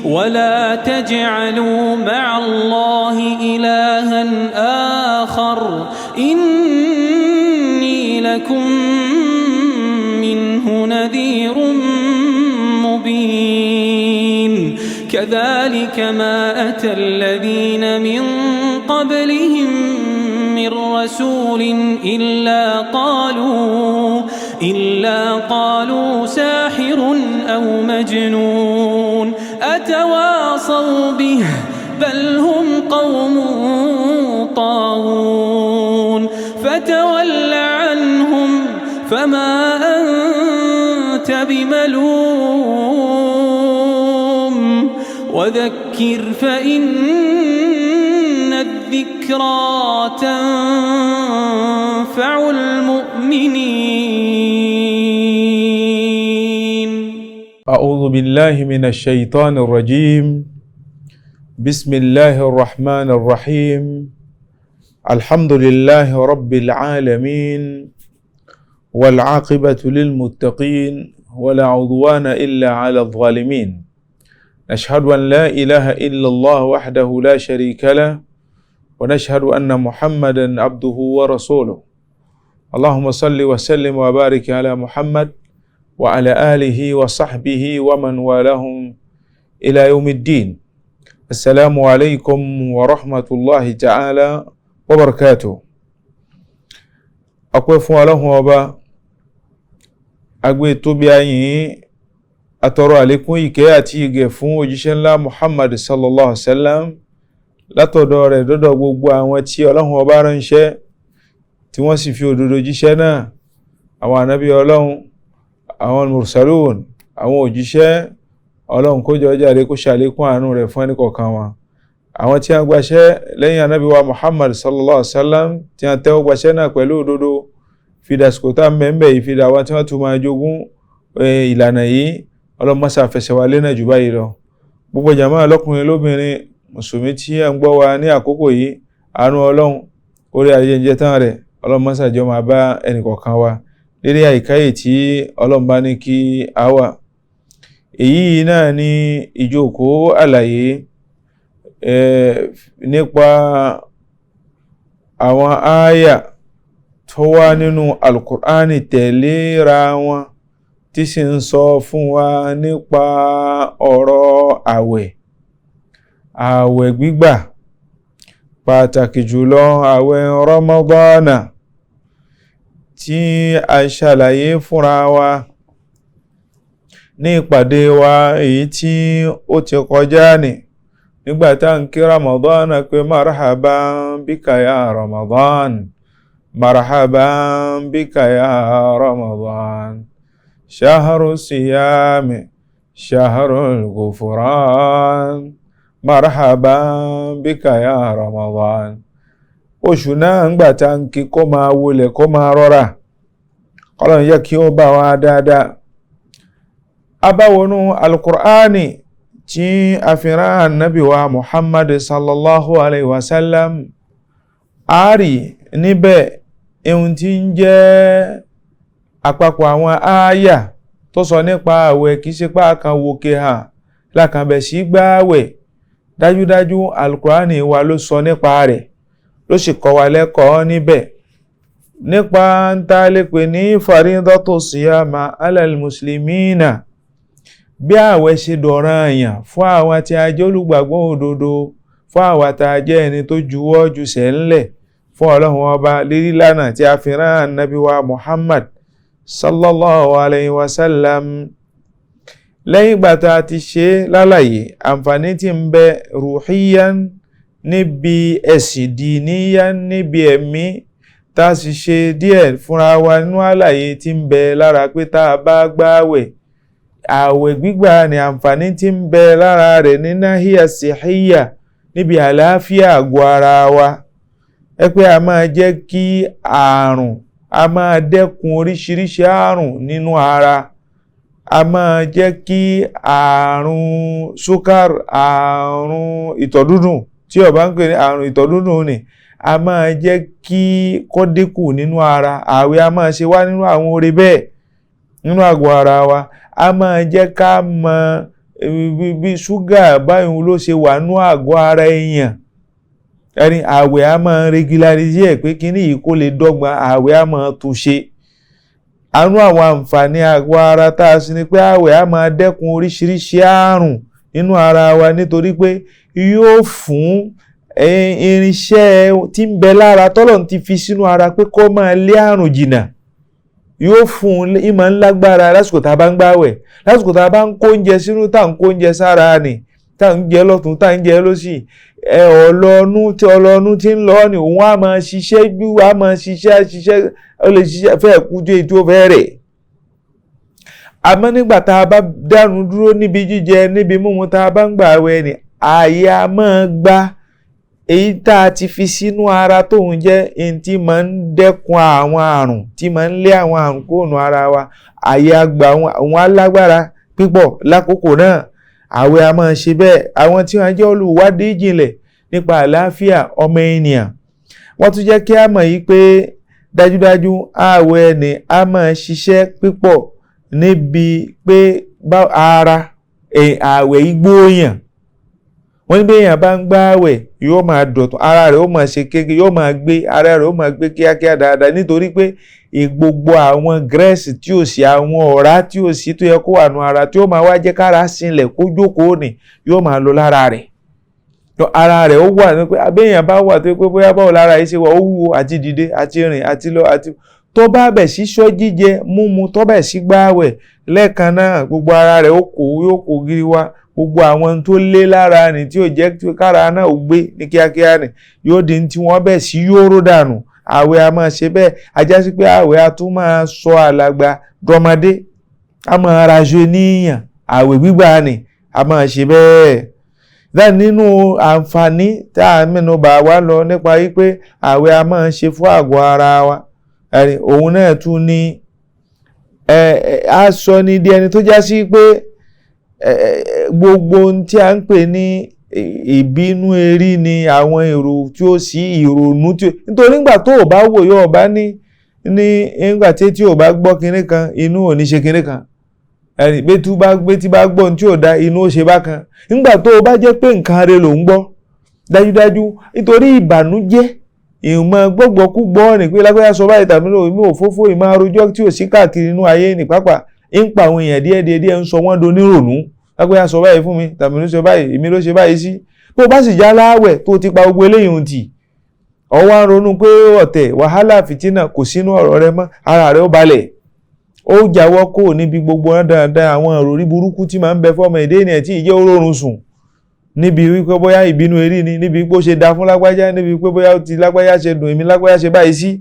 ولا تجعلوا مع الله إلها آخر إني لكم منه نذير مبين كذلك ما أتى الذين من قبلهم من رسول إلا قالوا ساحر أو مجنون أتواصوا به بل هم قوم طاغون فتول عنهم فما أنت بملوم وذكر فإن الذكرى تنفع المؤمنين. أعوذ بالله من الشيطان الرجيم. بسم الله الرحمن الرحيم. الحمد لله رب العالمين والعاقبة للمتقين ولا عدوان إلا على الظالمين. نشهد أن لا إله إلا الله وحده لا شريك له ونشهد أن محمدا عبده ورسوله. اللهم صل وسلم وبارك على محمد وعلى آله وصحبه ومن والاهم إلى يوم الدين. السلام عليكم ورحمة الله تعالى وبركاته. أقف الله وبا أقوي توبيا atọrọ àlékún ìkẹ́ àti ìgẹ̀ fún òjíṣẹ́ ńlá Muhammad sallallahu alaihi wasallam látọ̀dọ̀ rẹ̀ dọ́dọ̀ gbogbo àwọn tí Ọlọ́run ọba ránṣẹ́ tí wọ́n sì fi òdodo jíṣẹ́ náà, àwọn ànábì Ọlọ́run, àwọn mursalun, àwọn òjíṣẹ́ Ọlọ́run kó jọ jàre kó ṣàlékún àánú rẹ̀ fún ẹnìkọ̀ọ̀kan wọn. Àwọn tí a gbaṣẹ́ lẹ́yìn ànábì wa Muhammad sallallahu alaihi wasallam tí a tẹ́wọ́ gbaṣẹ́ náà pẹ̀lú òdodo fìdásíkò tá mẹ́mbẹ̀ ìfìdá wọn tí wọ́n tún máa jogún ìlànà yìí. Ọlọ́run má ṣe fẹsẹ̀ wa lé náà jù báyìí lọ. Gbogbo jàmáà lọ́kùnrin lóbìnrin mùsùlùmí tí ẹ ń gbọ́ wa ní àkókò yìí, àánú Ọlọ́run orí ayẹyẹ tán rẹ̀ Ọlọ́run má ṣàjọ máa bá ẹnìkọ̀ọ̀kan wa lérí àìkáyè tí Ọlọ́run bá ní kí a wà. Èyí náà ni ìjókòó àlàyé nípa àwọn ááyà tó wà nínú Al-Qur'ani tẹ̀léra wọn tí sì ń sọ fún wa nípa ọ̀rọ̀ àwẹ̀ gbígbà, pàtàkì jùlọ àwẹ̀ Ramadana tí a ṣàlàyé fúnra wa ní ìpàdé wa èyí tí ó ti kọjá ní nígbàtá ń kí Ramadana pé marhaban bika ya Ramadan, marhaban bika ya Ramadan. شهر الصيام شهر الغفران مرحبا بك يا رمضان. Oṣù náà ń gbà tá ń kí kó máa wọlẹ̀ kó máa rọra, Ọlọ́run yẹ kí ó bá wa dáadáa. Abáwọnú Al-Qur'ani tí a fi rán Ànábì wa Muhammad sallallahu alaihi wasallam, a rí níbẹ̀ ohun tí ń jẹ́ àpapọ̀ àwọn ááyà tó sọ nípa àwẹ̀ kìí ṣe pá kan wòkè hàn lákànbẹ̀ sí gbáwẹ̀. Dájúdájú Al-Qur'ani wa ló sọ nípa rẹ̀, ló sì kọ́ wa lẹ́kọ̀ọ́ níbẹ̀ nípa ń tá lè pè ní faridatu siyama alal muslimina, bí àwẹ̀ ṣe dọ̀ranyàn fún àwọn tí a jẹ́ olùgbàgbọ́ òdodo, fún àwọn tí a jẹ́ ẹni tó juwọ́ jùsẹ̀ ńlẹ̀ fún Ọlọ́run ọba lérí lánà tí a fi rán Ànábì wa Muhammad sallallahu alaihi wasallam. Lẹ́yìn ìgbà tá a ti ṣe lálàyé àǹfààní tí ń bẹ ruhiyan níbi ẹ̀sìn, diniyan níbi ẹ̀mí, tá a sì ṣe díẹ̀ fúnra wa nínú àlàyé tí ń bẹ lára pé tá a bá gbààwẹ̀, àwẹ̀ gbígbà ní àǹfààní tí ń bẹ lára rẹ̀ ní nahiya sihiyya níbi àlàáfíà àgọ́ ara wa. Ẹ pé a máa jẹ́ kí àrùn, a máa dẹ́kun oríṣiríṣi àrùn nínú ara, a máa jẹ́ kí àrùn sukar, àrùn ìtọ̀dúndùn tí ó bá ń pè ní àrùn ìtọ̀dúndùn ni, a máa jẹ́ kí kó dínkù nínú ara. Àwẹ̀ a máa ṣe wá nínú àwọn oore bẹ́ẹ̀ nínú àgọ́ ara wa, a máa jẹ́ ká mọ bí ṣúgà báyìí ló ṣe wà nú àgọ́ ara èèyàn. Ẹni àwẹ̀ á máa regularize ẹ̀ pé kíní yìí kó lè dọ́gba, àwẹ̀ á máa tún ṣe. Àánú àwọn àǹfààní àgọ́ ara tá a sì ní pé àwẹ̀ á máa dẹ́kun oríṣiríṣi àrùn nínú ara wa, nítorí pé yóò fún irinṣẹ́ tí ń bẹ lára tọ́lọ́run ti fi sínú ara pé kó máa lé àrùn jìnnà, yóò fún ìmọ̀ ńlágbára lásìkò tá a bá ń gbààwẹ̀, lásìkò tá a bá ń kó oúnjẹ sínú, tá à ń kó oúnjẹ sára ni, tá à ń jẹ lọ́tún, tá à ń jẹ lósì, ọlọ́nu tí ń lọ ni òun á máa ṣiṣẹ́ ju, á máa ṣiṣẹ́, ó lè ṣiṣẹ́ fẹ́ kú tó ètò fẹ́ rẹ̀. Àmọ́ nígbà tá a bá dánu dúró níbi jíjẹ níbi mímu tá a bá ń gbààwẹ̀ ni, ààyè a máa gba èyí tá a ti fi sínú ara tóun jẹ́ èyí tí máa ń dẹ́kun àwọn àrùn, tí máa ń lé àwọn àrùn kúrò nínú ara wa. Ààyè àgbà àwọn alágbára pípọ̀ lákòókò náà. Àwẹ̀ a máa ṣe bẹ́ẹ̀. Àwọn tí wọ́n jẹ́ olùwádìí ìjìnlẹ̀ nípa àlàáfíà ọmọ ènìyàn, wọ́n tún jẹ́ kí a mọ̀ yìí pé dájúdájú àwẹ̀ ni a máa ṣiṣẹ́ pípọ̀ níbi pé ara àwẹ̀ igbóyàn. Wọ́n ní bí èèyàn bá ń gbààwẹ̀ yóò máa dọ̀tún, ara rẹ̀ ó máa ṣe kéèké, yóò máa gbé, ara rẹ̀ ó máa gbé kíákíá dáadáa, nítorí pé gbogbo àwọn gírẹ́sì tí ò sí, àwọn ọ̀rá tí ò sí tó yẹ kó wà nù ara, tí ó máa wá jẹ́ kára sinlẹ̀ kó jókòó ni, yóò máa lọ lára rẹ̀. Ara rẹ̀ ó wà ní pé abéèyàn bá wà tó pé bóyá báwo lára yìí ṣe wà, ó wúwo àti dìde àti rìn àti lọ àti tó bá bẹ̀ sí ṣọ́ jíjẹ múmu, tó bẹ̀ sí gbààwẹ̀ lẹ́ẹ̀kan náà, gbogbo ara rẹ̀ yóò kó gírí wá. Gbogbo àwọn tó lé lára ni tí ò jẹ́ kára náà ó gbé ní kíákíá ni yóò di tí wọ́n bẹ̀ sí yóró dànù. Àwẹ̀ a máa ṣe bẹ́ẹ̀. Ajá sí pé àwẹ̀ a tún máa sọ àlàgbà dọmọdé, a máa rajo níyàn. Àwẹ̀ gbígbà ni a máa ṣe bẹ́ẹ̀. Then nínú àǹfààní tá a mẹ́nu bà wá lọ nípa wípé àwẹ̀ a máa ṣe fún àgọ́ ara wa, òun náà tún ní a sọ ní di ẹni tó já sí pé gbogbo ohun tí a ń pè ní ìbínú erí ni àwọn èrò tí ó sí ìrònú tí ó, nítorí nígbà tó ò bá wò yóò bá ní nígbà tí ò bá gbọ́ kinní kan inú ò ní ṣe kinní kan, bí tí bá gbọ́ ohun tí ò da inú ó ṣe bákan. Nígbà tó o bá jẹ́ pé nǹkan rẹ̀ ló ń gbọ́ dájúdájú, nítorí ìbànújẹ́ ìmọ̀ gbọ́gbọ́kúgbọ́ ní pé lágbájá sọ báyìí tàbí ìmọ̀ òfófó ìmọ̀ àròjọ́ tí ò sí káàkiri inú ayé ní pápá ń pa àwọn èèyàn díẹ̀ ń sọ wọ́n do nírònú. Lágbájá sọ báyìí fún mi tàbí ló sọ báyìí, èmi ló ṣe báyìí sí. Bó bá sì já láwẹ̀ tó ti pa gbogbo eléyìí ohun tì, ó wá ń ronú pé ọ̀tẹ̀ wàhálà fìtínà kò sínú ọ̀rọ̀ rẹ mọ́, ara rẹ ó balẹ̀, ó jáwọ́ kó níbi gbogbo dáadáa àwọn ìròrí burúkú tí máa ń bẹ fọ́mọ èdè ènìyàn tí ìjẹ́ orórun sùn, níbi wípé bóyá ìbínú erí ni, níbi pé ó ṣe da fún lágbájá, níbi pé bóyá ó ti lágbájá ṣe dùn, èmi lágbájá ṣe báyìí sí.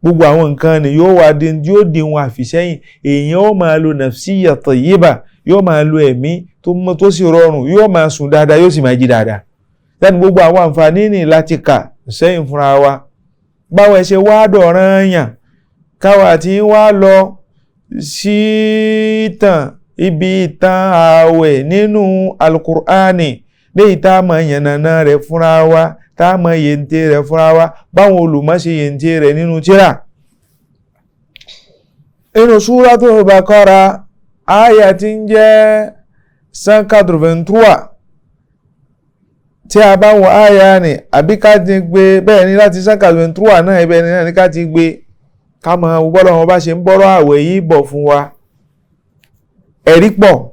Gbogbo àwọn nǹkan ni yóò di wọn àfìsẹ́yìn. Èèyàn ó máa lo nafsiyya tayyiba, yóò máa lo ẹ̀mí tó sì rọrùn, yóò máa sùn dáadáa, yóò sì máa jí dáadáa. Lẹ́nu gbogbo àwọn àǹfààní ní láti kà sẹ́yìn fúnra wa. Báwo ẹ ṣe wá dọ̀ràn yàn káwa tí ń wá lọ sí ibi ìtàn ààwẹ̀ nínú Al-Qur'ani léyìí tá a mọ yànnàná rẹ̀ fúnra wa, tá a mọ yèǹté rẹ̀ fúnra wa, báwọn olùmọ̀ ṣe yèǹté rẹ̀ nínú tírà. Inú Suratul Baqara àyà tí ń jẹ́ 183, tí a bá wọ àyà ni àbí ká ti gbé bẹ́ẹ̀ ni láti 183 náà ibẹ̀ ni náà ní ká ti gbé ká mọ gbọ́dọ̀ wọn bá ṣe ń bọ́rọ̀ àwẹ̀ yìí bọ̀ fún wa. Ẹ̀rí pọ̀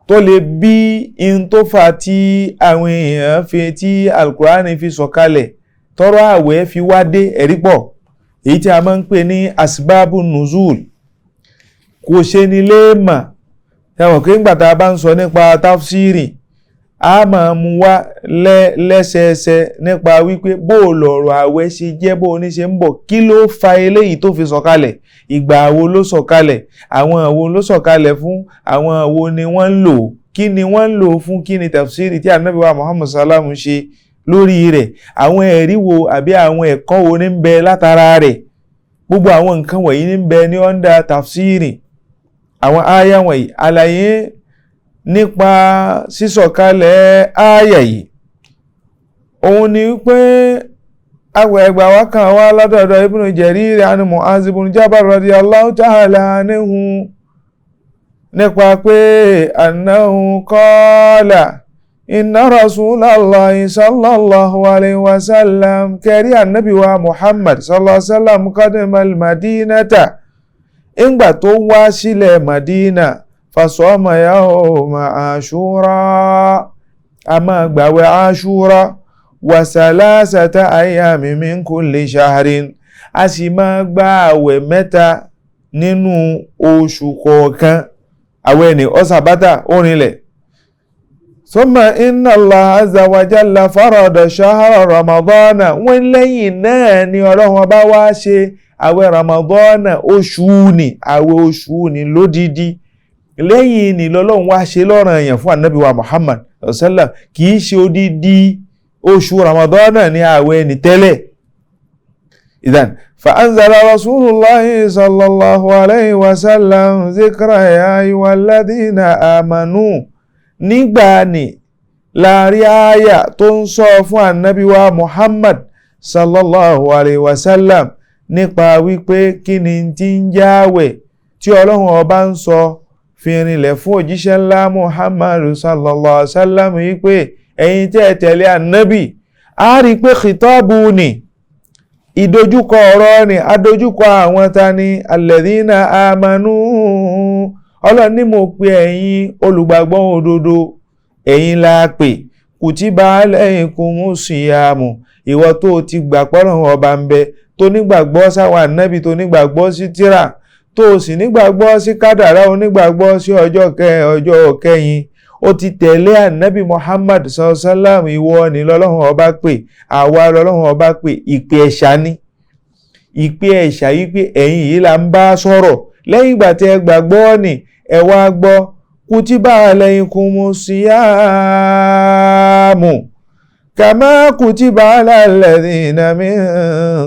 tó lè bí in tó fà tí àwọn èèyàn fi tí Al-Qur'ani fi sọ̀kalẹ̀ tọ́rọ̀ àwẹ̀ fi wá dé. Ẹ̀rí pọ̀ èyí tí a máa ń pè ní asbabun nuzul. Kò ṣe ní léèmà ẹ̀wọ̀n kí nígbà tá a bá ń sọ nípa tafsiri a máa mú wá lẹ́sẹẹsẹ nípa wípé bó lọ̀rọ̀ àwẹ̀ ṣe jẹ́, bó ní ṣe ń bọ̀, kí ló fa eléyìí tó fi sọ̀kalẹ̀, ìgbà wo ló sọ̀kalẹ̀, àwọn wo ló sọ̀kalẹ̀ fún, àwọn wo ni wọ́n ń lò, kí ni wọ́n ń lò fún, kí ni tafsiri tí Ànábì wa Muhammad sallam ṣe lórí rẹ̀, àwọn ẹ̀rí wo àbí àwọn ẹ̀kọ́ wo ní ń bẹ látara rẹ̀. Gbogbo àwọn nǹkan wọ̀nyí ní ń bẹ ní ọ́ndà tafsiri. Àwọn áyà wọ̀nyí àlàyé nípa sísọ̀kalẹ̀ áyà yìí òun ni wípé ẹgbà wá kan wá látọ̀dọ̀ Ibn Jarir an Mu'az ibn Jabal radiyallahu ta'ala anhu nípa pé annahu qala inna rasulallahi sallallahu alaihi wasallam kẹrí annabi wa Muhammad sallallahu alaihi wasallam qadimal madinata ìgbà tó wá sílẹ̀ Madina fasoma yawma ashura a máa gbààwẹ̀ ashura wa salasata ayyami min kulli shahrin a sì máa gbààwẹ̀ mẹ́ta nínú oṣù kọ̀ọ̀kan àwẹ̀ ni ọ̀sàbátà orinlẹ̀. Summa inna Allah azza wa jalla farada shahra ramadana wọ́n lẹ́yìn náà ni Ọlọ́run bá wá ṣe àwẹ̀ ramadana oṣù ni àwẹ̀ oṣù ni lódidi lẹ́yìn ni lọ́lọ́run wá ṣe lọ́ranyàn fún ànábì wa Muhammad sallam kìí ṣe odidi oṣù ramadana ni àwẹ̀ ni tẹ́lẹ̀. Idhan فأنزل رسول الله صلى الله عليه وسلم ذكر يا أيها الذين آمنوا nígbà ni láàrin àyà tó ń sọ fún ànábì wa Muhammad sallallahu alaihi wasallam nípa wípé kí ni tí ń jáwẹ̀ tí Ọlọ́run ọba ń sọ fi rinlẹ̀ fún òjíṣẹ́ ńlá Muhammad sallallahu alaihi wasallam wípé ẹ̀yin tẹ́ tẹ̀lé ànábì a rí pé khitabu ni ìdojúkọ ọ̀rọ̀ ni adojúkọ àwọn ta ni alladhina amanu Ọlọ́run ní mo pè ẹ̀yin olùgbàgbọ́ òdodo ẹ̀yin la pè kutiba alaykumus siyamu ìwọ tó ti gbà pọ́lọ́run ọba ń bẹ tó nígbàgbọ́ sáwọn ànábì tó nígbàgbọ́ sí tírà tó sì nígbàgbọ́ sí kádàrá onígbàgbọ́ sí ọjọ́ kẹyìn ó ti tẹ̀lé ànábì Muhammad sallallahu alaihi wasallam ìwọ ni lọ́lọ́run ọba pè àwa lọ́lọ́run ọba pè ìpè ẹ̀ṣà ni ìpè ẹ̀ṣà yìí pé ẹ̀yin yìí là ń bá sọ̀rọ̀ lẹ́yìn ìgbà tí ẹ gbàgbọ́ ni ẹ wá gbọ́ kutiba alaykumus siyamu kama kutiba ala alladhina min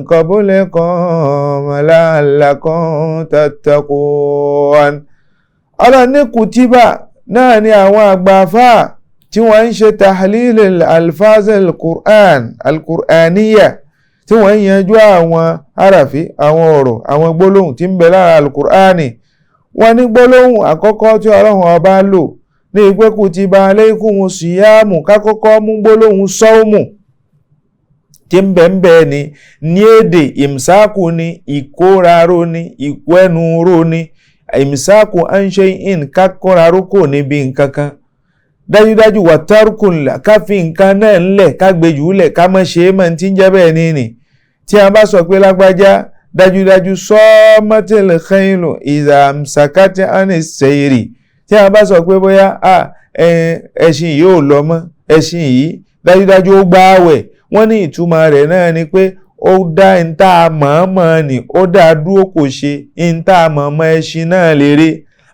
qablikum la'allakum tattaqun. Ọlọ́run ní kutiba náà ni àwọn àgbàfà tí wọ́n ń ṣe tahlil alfaz al-Qur'aniyya tí wọ́n ń yanjú àwọn harafi àwọn ọ̀rọ̀ àwọn gbólóhùn tí ń bẹ lára al-Qur'ani wọ́n ní gbólóhùn àkọ́kọ́ tí Ọlọ́run ọba lò ní ìpé kutiba alaykumus siyamu kákọ́kọ́ mú gbólóhùn sọ́ọ̀mù tí ń bẹ ni ní èdè ìmsákù ni ìkóraró ni ìkóẹnuró ni ìmsákù an shay'in kákóraró kò níbi nǹkan kan dájúdájú wàtárùkùn káfí nǹkan náà ńlẹ̀ kágbèjù lẹ̀ ká mọ́ ṣe é mọ́ tí ń jẹ́ bẹ́ẹ̀ ní tí a bá sọ pé lágbájá dájúdájú sọ́mọ́tìlì khaylu ìzàmsàkátì àníṣẹ́yìrì tí a bá sọ pé bóyá ẹṣin yìí ò lọ mọ́ ẹṣin yìí dájúdájú ó gbààwẹ̀ wọ́n ní ìtumọ̀ rẹ̀ náà ni pé ó dá ìta mọ̀ọ́mọ̀ ni ó dá dúró kò ṣe ìta mọ̀ọ́mọ̀ ẹṣin náà lérè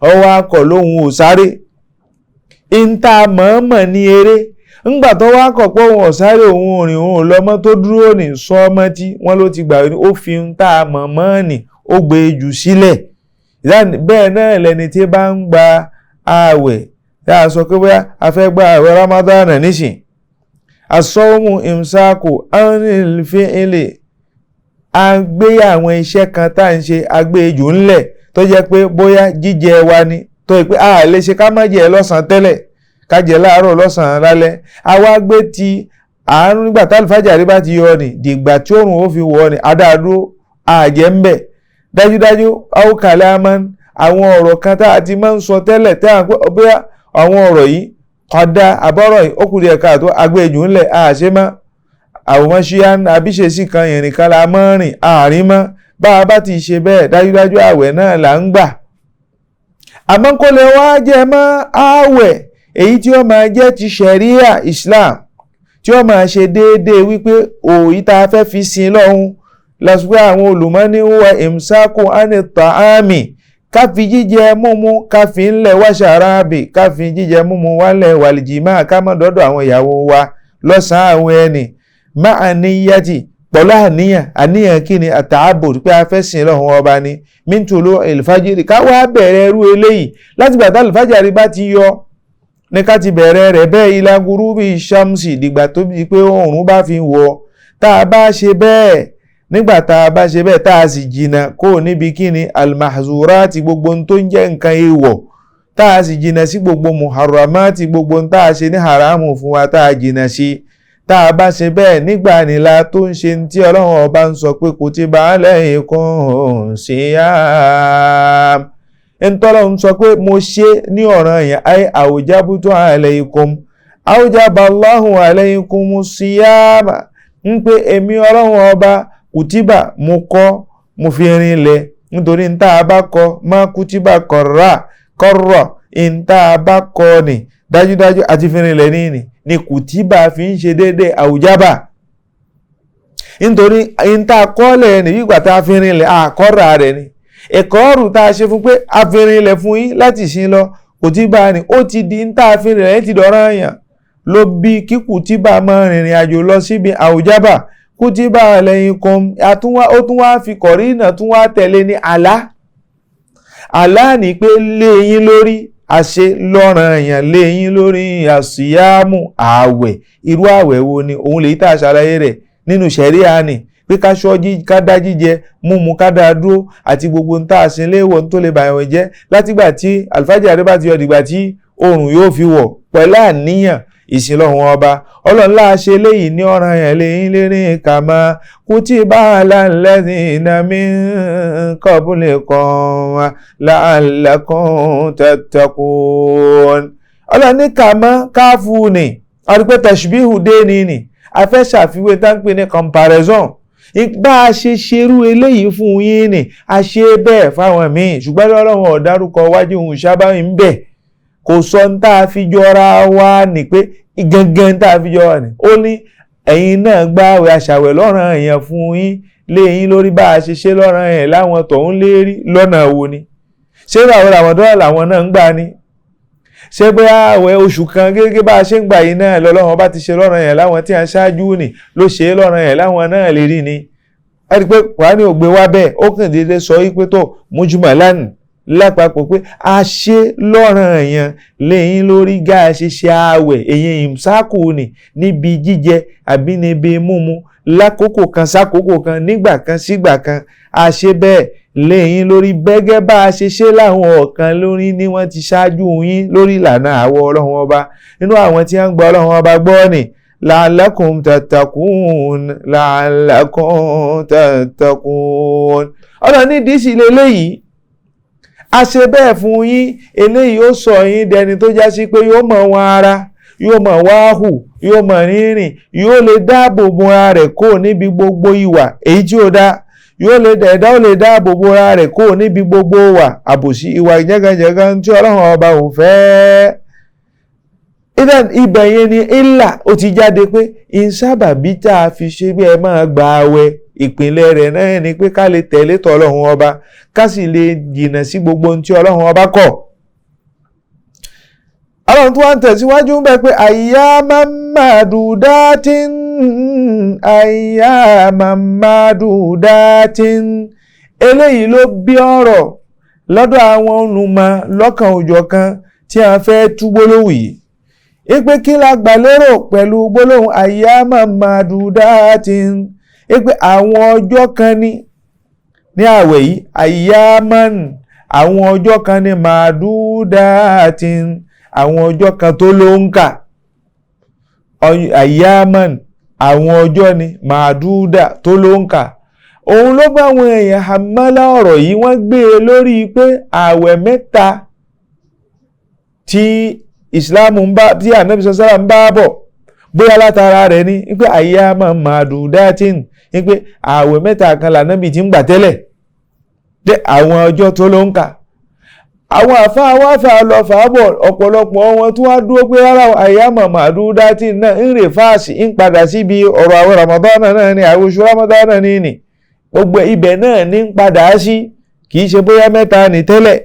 ọwọ́ akọ̀ lóhun ò sáré ìta mọ̀ọ́mọ̀ ní eré ńgbà tó wá kọ̀ pé òun ọ̀sáré òun òrìn òun lọ́mọ tó dúró ní sọ́mọ́ tí wọ́n ló ti gbà ó fi ń tá a mọ̀mọ́ nì ó gbé jù sílẹ̀ bẹ́ẹ̀ náà lẹni tí bá ń gba ààwẹ̀ tí a sọ pé bóyá a fẹ́ gba ààwẹ̀ Ramadan nísìn asọ́mù imsaku anil fi'li a gbé àwọn iṣẹ́ kan tá à ń ṣe agbé jù ńlẹ̀ tó jẹ́ pé bóyá jíjẹ wa ni tó yẹ pé a lè ṣe ká má jẹ lọ́sàn-án tẹ́lẹ̀ ká jẹ láàárọ̀ lọ́sàn-án lálẹ́ àwa gbé ti àárún nígbà tí àlùfájàrí bá ti yọ ni dìgbà tí òòrùn ó fi wọ̀ ni adáadúró àjẹ́ ń bẹ̀ dájúdájú àwòkàlẹ̀ àmọ́ àwọn ọ̀rọ̀ kan tá a ti máa ń sọ tẹ́lẹ̀ tẹ́ à ń pẹ́ bóyá àwọn ọ̀rọ̀ yìí kódà àbọ̀rọ̀ yìí ó kù díẹ̀ káàtó agbẹ́jù ńlẹ̀ àṣẹ mọ́ àwòmọ́ ṣíyá àbíṣesí kan ìrìn kan la mọ́ rìn àárín mọ́ bá a bá ti ṣe bẹ́ẹ̀ dájúdájú àwẹ̀ náà là ń gbà àmọ́ kó lè wá jẹ mọ́ àwẹ̀ èyí tí ó máa jẹ́ ti ṣẹ̀ríà Islam tí ó máa ṣe déédéé wípé òyí tá a fẹ́ fi sin lọ́hun lásìkò àwọn olùmọ́ni wọ imsaku ani ta'ami káfi jíjẹ múmu káfi ńlẹ̀ wáṣàrábì káfi jíjẹ múmu wálẹ̀ wàlìjìmá kámọ́dọ́dọ̀ àwọn ìyàwó wa lọ́sàn-án àwọn ẹni máa níyàtì pẹ̀lú àníyàn kí ni àtààbò pé a fẹ́ sìn lọ́hun ọba ni mintulu ìlfàjìrì káwá bẹ̀rẹ̀ ẹrú eléyìí láti gbàtà ìlfàjìrì bá ti yọ ní ká ti bẹ̀rẹ̀ rẹ̀ bẹ́ẹ̀ ilá gurubi shamsi dìgbà tó bí pé oòrùn bá fi wọ̀ tá a bá ṣe bẹ́ẹ̀ nígbà tá a bá ṣe bẹ́ẹ̀ tá a sì jìnnà kó níbi kí ni almahzurati gbogbo tó ń jẹ́ nǹkan èèwọ̀ tá a sì jìnà sí gbogbo muharramati gbogbo tá a ṣe ní haramu fún wa tá a jìnà sí tá a bá ṣe bẹ́ẹ̀ nígbà nílá tó ń ṣe tí Ọlọ́run ọba ń sọ pé kutiba alaykum siyam ntọ́lọ́run sọ pé mo ṣe ní ọ̀ranyàn ay awjabtu alaykum awjaba Allahu alaykum siyama ń pé èmi Ọlọ́run ọba kùtìbà mo kọ́ mo fi rinlẹ̀ nítorí ń tá a bá kọ má kùtìbà kọ̀rọ̀ ń tá a bá kọ ni dájúdájú àti fi rinlẹ̀ ní kùtìbà fi ń ṣe déédéé àwùjábà nítorí ń tá a kọ́lẹ̀ ní ìgbà tá a fi rinlẹ̀ àkọ́rà rẹ̀ ni ẹ̀kọ́ ọ̀rù tá a ṣe fún pé a fi rinlẹ̀ fún yín láti ṣin lọ kùtìbà ni ó ti di ń tá a fi rinlẹ̀ ti dọ̀ranyàn ló bí kí kùtìbà máa rìnrìn àjò lọ síbi àwùjábà kútíbà alaykum ó tún wá fi kọ̀rínà tún wá tẹ̀lé ní àlá ní pé léyìn lórí àṣẹ lọ́ranyàn léyìn lórí àṣìyámù ààwẹ̀ irú ààwẹ̀ wo ni òun lè tà ṣàlàyé rẹ̀ nínú ṣẹ̀ríà ni pé ká ṣọ́jí ká dá jíjẹ múmu ká dá dúró àti gbogbo ń tà ṣe léèwọ̀ tó lè bàyàn jẹ́ látìgbà tí àlùfájàre bá ti yọ dìgbà tí oòrùn yóò fi wọ̀ pẹ̀lú àníyàn ìsìnlọ́hun ọba ọlọ́nlá ṣe léyìí ní ọ̀ranyàn léyìn lérí kàmá kutiba alal ladhina min qablikum la'allakum tattaqun ọlọ́ní kàmá káfù ni àdúgbò tashbihu dé ní a fẹ́ ṣàfiwé táǹpé ní comparison bá a ṣe ṣerú eléyìí fún yín ni a ṣe bẹ́ẹ̀ fáwọn míì ṣùgbọ́n Ọlọ́run ó dárúkọ wájú òun ṣábà ń bẹ̀ kò sọ ń tá a fi jọra wá ní pé gangan tá a fi jọra ní ó ní ẹ̀yin náà gbààwẹ̀ aṣàwẹ̀ lọ́ranyàn fún yín léyìn lórí bá a ṣe ṣe lọ́ranyàn láwọn tọ̀hún lérí lọ́nà wo ni ṣé báwo làwọn dọ́là làwọn náà ń gbà ní ṣé bóyá àwẹ̀ oṣù kan gẹ́gẹ́ bá a ṣe ń gbà yìí náà lọ́lọ́run bá ti ṣe lọ́ranyàn láwọn tí a ṣáájú ni ló ṣe é lọ́ranyàn láwọn náà lè rí ni ẹ rí i pé Kùránì ò gbé wá bẹ́ẹ̀ ó kàn déédéé sọ wípé tó mujmalan lápapọ̀ pé a ṣe lọ́ranyàn léyìn lórí gá a ṣe ṣe ààwẹ̀ èyí ìmsákù ni níbi jíjẹ àbí níbi múmu lákòókò kan sákòókò kan nígbà kan sígbà kan a ṣe bẹ́ẹ̀ léyìn lórí bẹ́gẹ́ bá a ṣe ṣe láwọn ọ̀kan lórí ní wọ́n ti ṣáájú yín lórí ìlànà àwọ̀ Ọlọ́run ọba nínú àwọn tí wọ́n ń gba Ọlọ́run ọba gbọ́ ni la'allakum tattaqun la'allakum tattaqun ọ̀nà nídìí sí lélẹ́yìí a ṣe bẹ́ẹ̀ fún yín eléyìí ó sọ yín dẹni tó já sí pé yóò mọ̀ wọn ara yóò mọ̀ wá hù yóò mọ̀ rírìn yóò lè dáàbò bo ara rẹ̀ kó níbi gbogbo ìwà èyí tí ó dá yóò lè dẹ̀dá ó lè dáàbò bo ara rẹ̀ kó níbi gbogbo wà àbòsí ìwà jẹ́gànjẹ́gàn tí Ọlọ́run ọba ò fẹ́. ibẹ̀ yẹn ni ìlà ó ti jáde pé ìsábàbí tá a fi ṣe bí ẹ máa gba àwẹ̀ ìpínlẹ̀ rẹ̀ náà ni pé ká lè tẹ̀lé tọ̀ Ọlọ́run ọba ká sì lè jìnà sí gbogbo ohun tí Ọlọ́run ọba kọ̀. Ọlọ́run tó wá ń tẹ̀síwájú ń bẹ pé ayyaman ma'dudatin eléyìí ló bí ọ̀rọ̀ lọ́dọ̀ àwọn olùmọ̀ lọ́kan òjọ̀kan tí a fẹ́ tú gbólóhùn yìí ipe kí la gbà lérò pẹ̀lú gbólóhùn ayyaman ma'dudatin ipe àwọn ọjọ́ kan ní àwẹ̀ yìí ayyaman àwọn ọjọ́ kan ní ma'dudatin àwọn ọjọ́ kan tó ló ń kà ayyaman àwọn ọjọ́ ni ma'duda tó ló ń kà òun ló bá àwọn èèyàn hamala ọ̀rọ̀ yìí wọ́n gbé e lórí pé àwẹ̀ mẹ́ta tí ìsìláàmù tí ànábì sọ́sára ń bá bọ̀ bóyá látara rẹ̀ ní wípé ayyaman ma'dudatin wípé àwẹ̀ mẹ́ta kan lànábì tí ń gbà tẹ́lẹ̀ dé àwọn ọjọ́ tó ló ń kà àwọn àfáà wá fà lọ fà bọ̀ ọ̀pọ̀lọpọ̀ wọn tí wọ́n dúró pé rárá ayyaman ma'dudatin náà ń rè fáàsì ń padà síbi ọ̀rọ̀ àwọn Ramadan náà ní àwọn oṣù Ramadan náà ní gbogbo ibẹ̀ náà ní ń padà sí kì í ṣe bóyá mẹ́ta ní tẹ́lẹ̀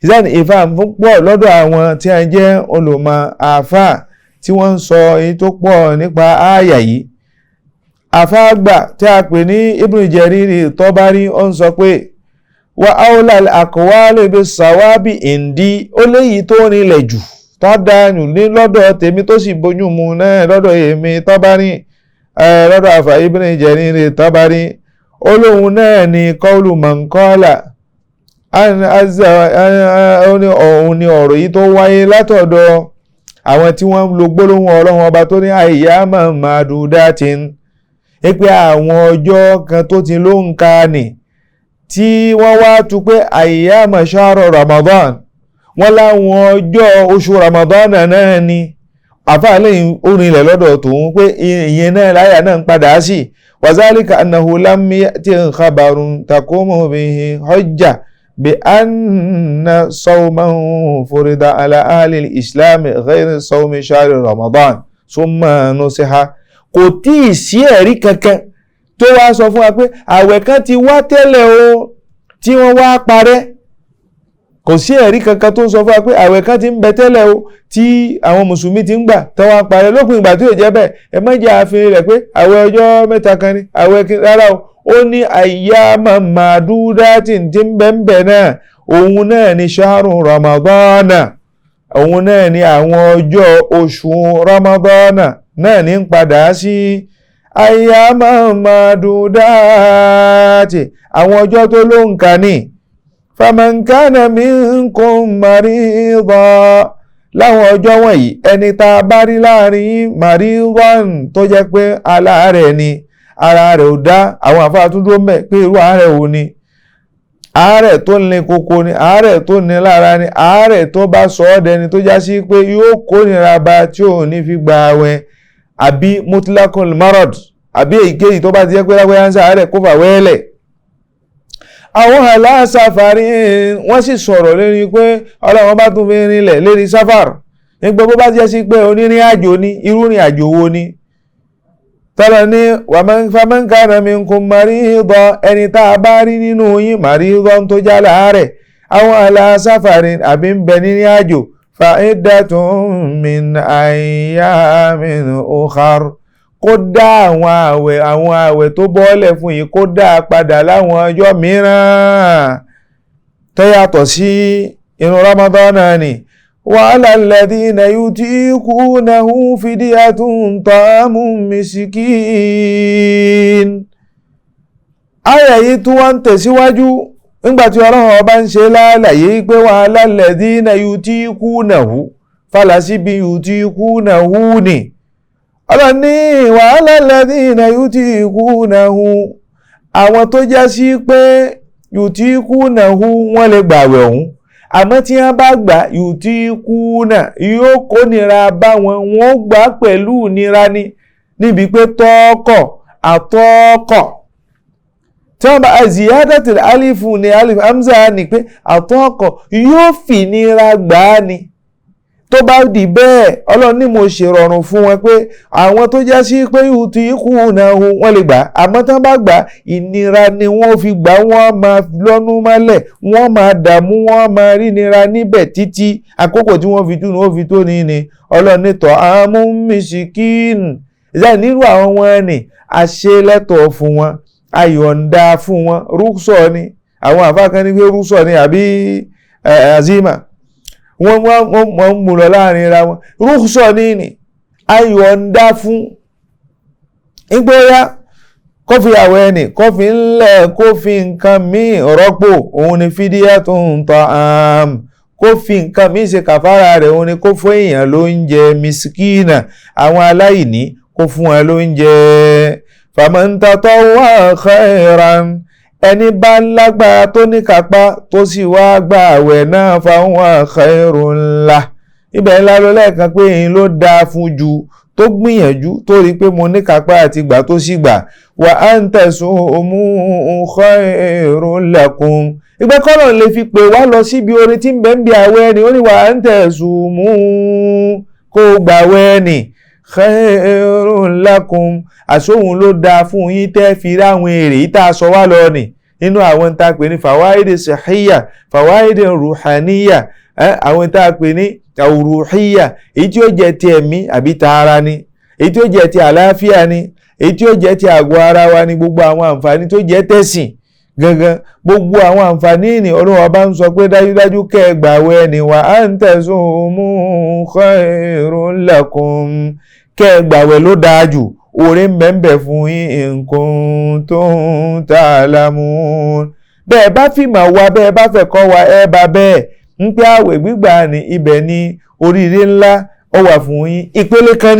ìsáni ìfàm pọ̀ lọ́dọ̀ àwọn tí a jẹ́ olùmọ̀ àfáà tí wọ́n ń sọ èyí tó pọ̀ nípa ááyà yìí àfáà gbà tí a pè ní Ibn Jarir Tabari ó ń sọ pé wa awlal aqwali bis sawabi indi ó léyìí tó rinlẹ̀ jù tó dánù ní lọ́dọ̀ tèmi tó sì bójú mu náà lọ́dọ̀ èmi Tabari lọ́dọ̀ àfà Ibn Jarir Tabari olóhun náà ni qawlu man qala òun ni ọ̀rọ̀ yìí tó wáyé látọ̀dọ̀ àwọn tí wọ́n lo gbólóhùn ọlọ́run ọba tó ní ayyaman ma'dudatin, pé àwọn ọjọ́ kan tó ti ló ń ka nì, tí wọ́n wá tú pé ayyama shahru Ramadan, wọ́n láwọn ọjọ́ oṣù Ramadan náà ni. àfáàlẹ́yìn orin ilẹ̀ lọ́dọ̀ tòun pé ìyẹn náà láyà náà ń padà sí. wazalika annahu lam ya'ti khabarun taqumu bihi hujja bi anna sawman furida ala ahli al-islam ghayr sawmi shahri Ramadan summa nusiha. kò tí ì sí ẹ̀rí kankan tó wá sọ fún wa pé àwẹ̀ kan ti wá tẹ́lẹ̀ o tí wọ́n wá parẹ́. kò sí ẹ̀rí kankan tó sọ fún wa pé àwẹ̀ kan ti ń bẹ tẹ́lẹ̀ o tí àwọn mùsùlùmí ti ń gbà tó wá parẹ́. lópin ìgbà tí ò jẹ́ bẹ́ẹ̀, ẹ má jẹ́ àfihàn rẹ̀ pé àwẹ̀ ọjọ́ mẹ́ta kan ni àwẹ̀ rárá o. ó ní ayyaman ma'dudatin tí ń bẹ ń bẹ náà, òun náà ni shahru Ramadana, òun náà ni àwọn ọjọ́ oṣù Ramadana náà ní ń padà sí. ayyaman ma'dudati, àwọn ọjọ́ tó ló ń kà ní. faman kana minkum marida, láwọn ọjọ́ wọ̀nyí ẹni tá a bá rí láàrin maridan tó jẹ́ pé aláàárẹ̀ ni, ara rẹ̀ ò dá, àwọn àfáà tún dúró mẹ́ pé irú àárẹ̀ wo ni. àárẹ̀ tó ní koko ni, àárẹ̀ tó ní lára ni, àárẹ̀ tó bá sọ ọ́ dẹni tó já sí pé yóò kórìíra bá tí ò ní fi gba àwẹ̀, àbí mutlaqul marad, àbí èyíkéyìí tó bá ti jẹ́ pé lágbáyà ń sàárẹ̀ kó fà wẹ́lẹ̀. àwọn aláṣàfàrí wọ́n sì sọ̀rọ̀ lórí pé ọlọ́run bá tún fi rinlẹ̀ lérí sáfàr nígbà bó bá jẹ́ sí pé onírìn àjò ní irú rìn àjò wo ni. tọ́lọ̀ ní faman kana minkum marida, ẹni tá a bá rí nínú yín maridan tó já láàárẹ̀, àwọn aláṣàfàrí àbí ń bẹ nírìn àjò, fa iddatun min ayyamin ukhar, kó dá àwọn àwẹ̀ tó bọ́ọ̀lẹ̀ fún yìí kó dá padà láwọn ọjọ́ mìíràn tó yàtọ̀ sí inú Ramadan ni. wa ala alladhina yutiqunahu fidyatun ta'amu miskin. àyà yìí tún wá ń tẹ̀síwájú nígbàtí ọlọ́run ọba ń ṣe lálàyé pé wa ala alladhina yutiqunahu, fàlàsíbi yutiqunahu ni. ọlọ́ni wa ala alladhina yutiqunahu, àwọn tó já sí pé yutiqunahu wọ́n lè gbàwẹ̀ ọ̀hún, àmọ́ tí wọ́n bá gbà yutiquna yóò kó nira bá wọn, wọ́n gbà pẹ̀lú nira ni, níbi pé tọ́ọ̀kọ̀ àtọ́ọ̀kọ̀ tí wọ́n bá ziyadatul alifu ní alif hamza ni pé àtọ́ọ̀kọ̀ yóò fi nira gbà á ni. tó bá di bẹ́ẹ̀ ọlọ́run ní mo ṣèrọ̀rùn fún wọn pé àwọn tó já sí pé yutiqunahu wọ́n lè gbà, àmọ́ tán bá gbà ìnira ni wọ́n fi gbà, wọ́n máa lọ́nú mọ́lẹ̀, wọ́n máa dààmú, wọ́n máa rí nira níbẹ̀ títí àkókò tí wọ́n fi tún ní ó fi tó ní ni. ọlọ́run ní ta'amu miskin, ìjà nírú àwọn wọn ni àṣelẹ́tọ̀ fún wọn, ayọ̀ǹda fún wọn, rúksọ ni àwọn àfáàkan ní pé rúksọ ni àbí azima, wọ́n mú lọ láàrin ra wọn. rúksọ ní ayọ̀ǹda fún ìgbóyá kó fi àwẹ̀ ẹni kó fi ńlẹ̀ kó fi nǹkan míì rọ́pò, òun ni fidyatun ta'am, kó fi nǹkan míì ṣe kàfàrà rẹ̀, òun ni kó fún èèyàn lóúnjẹ miskina, àwọn aláìní kó fún wọn lóúnjẹ. faman tatawwa khairan, ẹni bá lágbára tó ní kápá tó sì wá gba àwẹ̀ náà fahuwa khairun lah. ibẹ̀ ńlá lọ lẹ́ẹ̀kan pé èyí ló dáa fún ju tó gbìyànjú tó rí pé mo ní kápá àti gbà tó sì gbà. wa an tasumu khairun lakum, ìgbẹ́ kọ́nà lè fi pè wá lọ síbi orin tí ń bẹ ń bí àwẹ̀ ni. ó ní wa an tasumu, kó gbàwẹ̀ ni, khairun lakum, àsóhun ló dáa fún yín tẹ́ fi ráwọn èrè yìí tá a sọ wá lọ nì nínú àwọn tá a pè ní fawaid sihiyya, fawaid ruhaniyya, àwọn tá a pè ní ruhiyya, èyí tí ó jẹ́ ti ẹ̀mí àbí tara ni, èyí tí ó jẹ́ ti àlàáfíà ni, èyí tí ó jẹ́ ti àgọ́ ara wa ni, gbogbo àwọn àǹfààní tó jẹ́ tẹ̀sìn gangan, gbogbo àwọn àǹfààní ni Ọlọ́run ọba ń sọ pé dájúdájú kẹgbàwẹ̀ ni wa an tasumu khairun lakum, kẹgbàwẹ̀ ló dáa jù, oore ń bẹ fún yín in kuntum ta'lamun, bẹ́ẹ̀ bá fìmọ̀ wá bẹ́ẹ̀ bá fẹ́ kọ́ wa ẹ bá bẹ́ẹ̀ ń pé àwẹ̀ gbígbà ní ibẹ̀ ni oríire ńlá ó wà fún yín. ìpele kan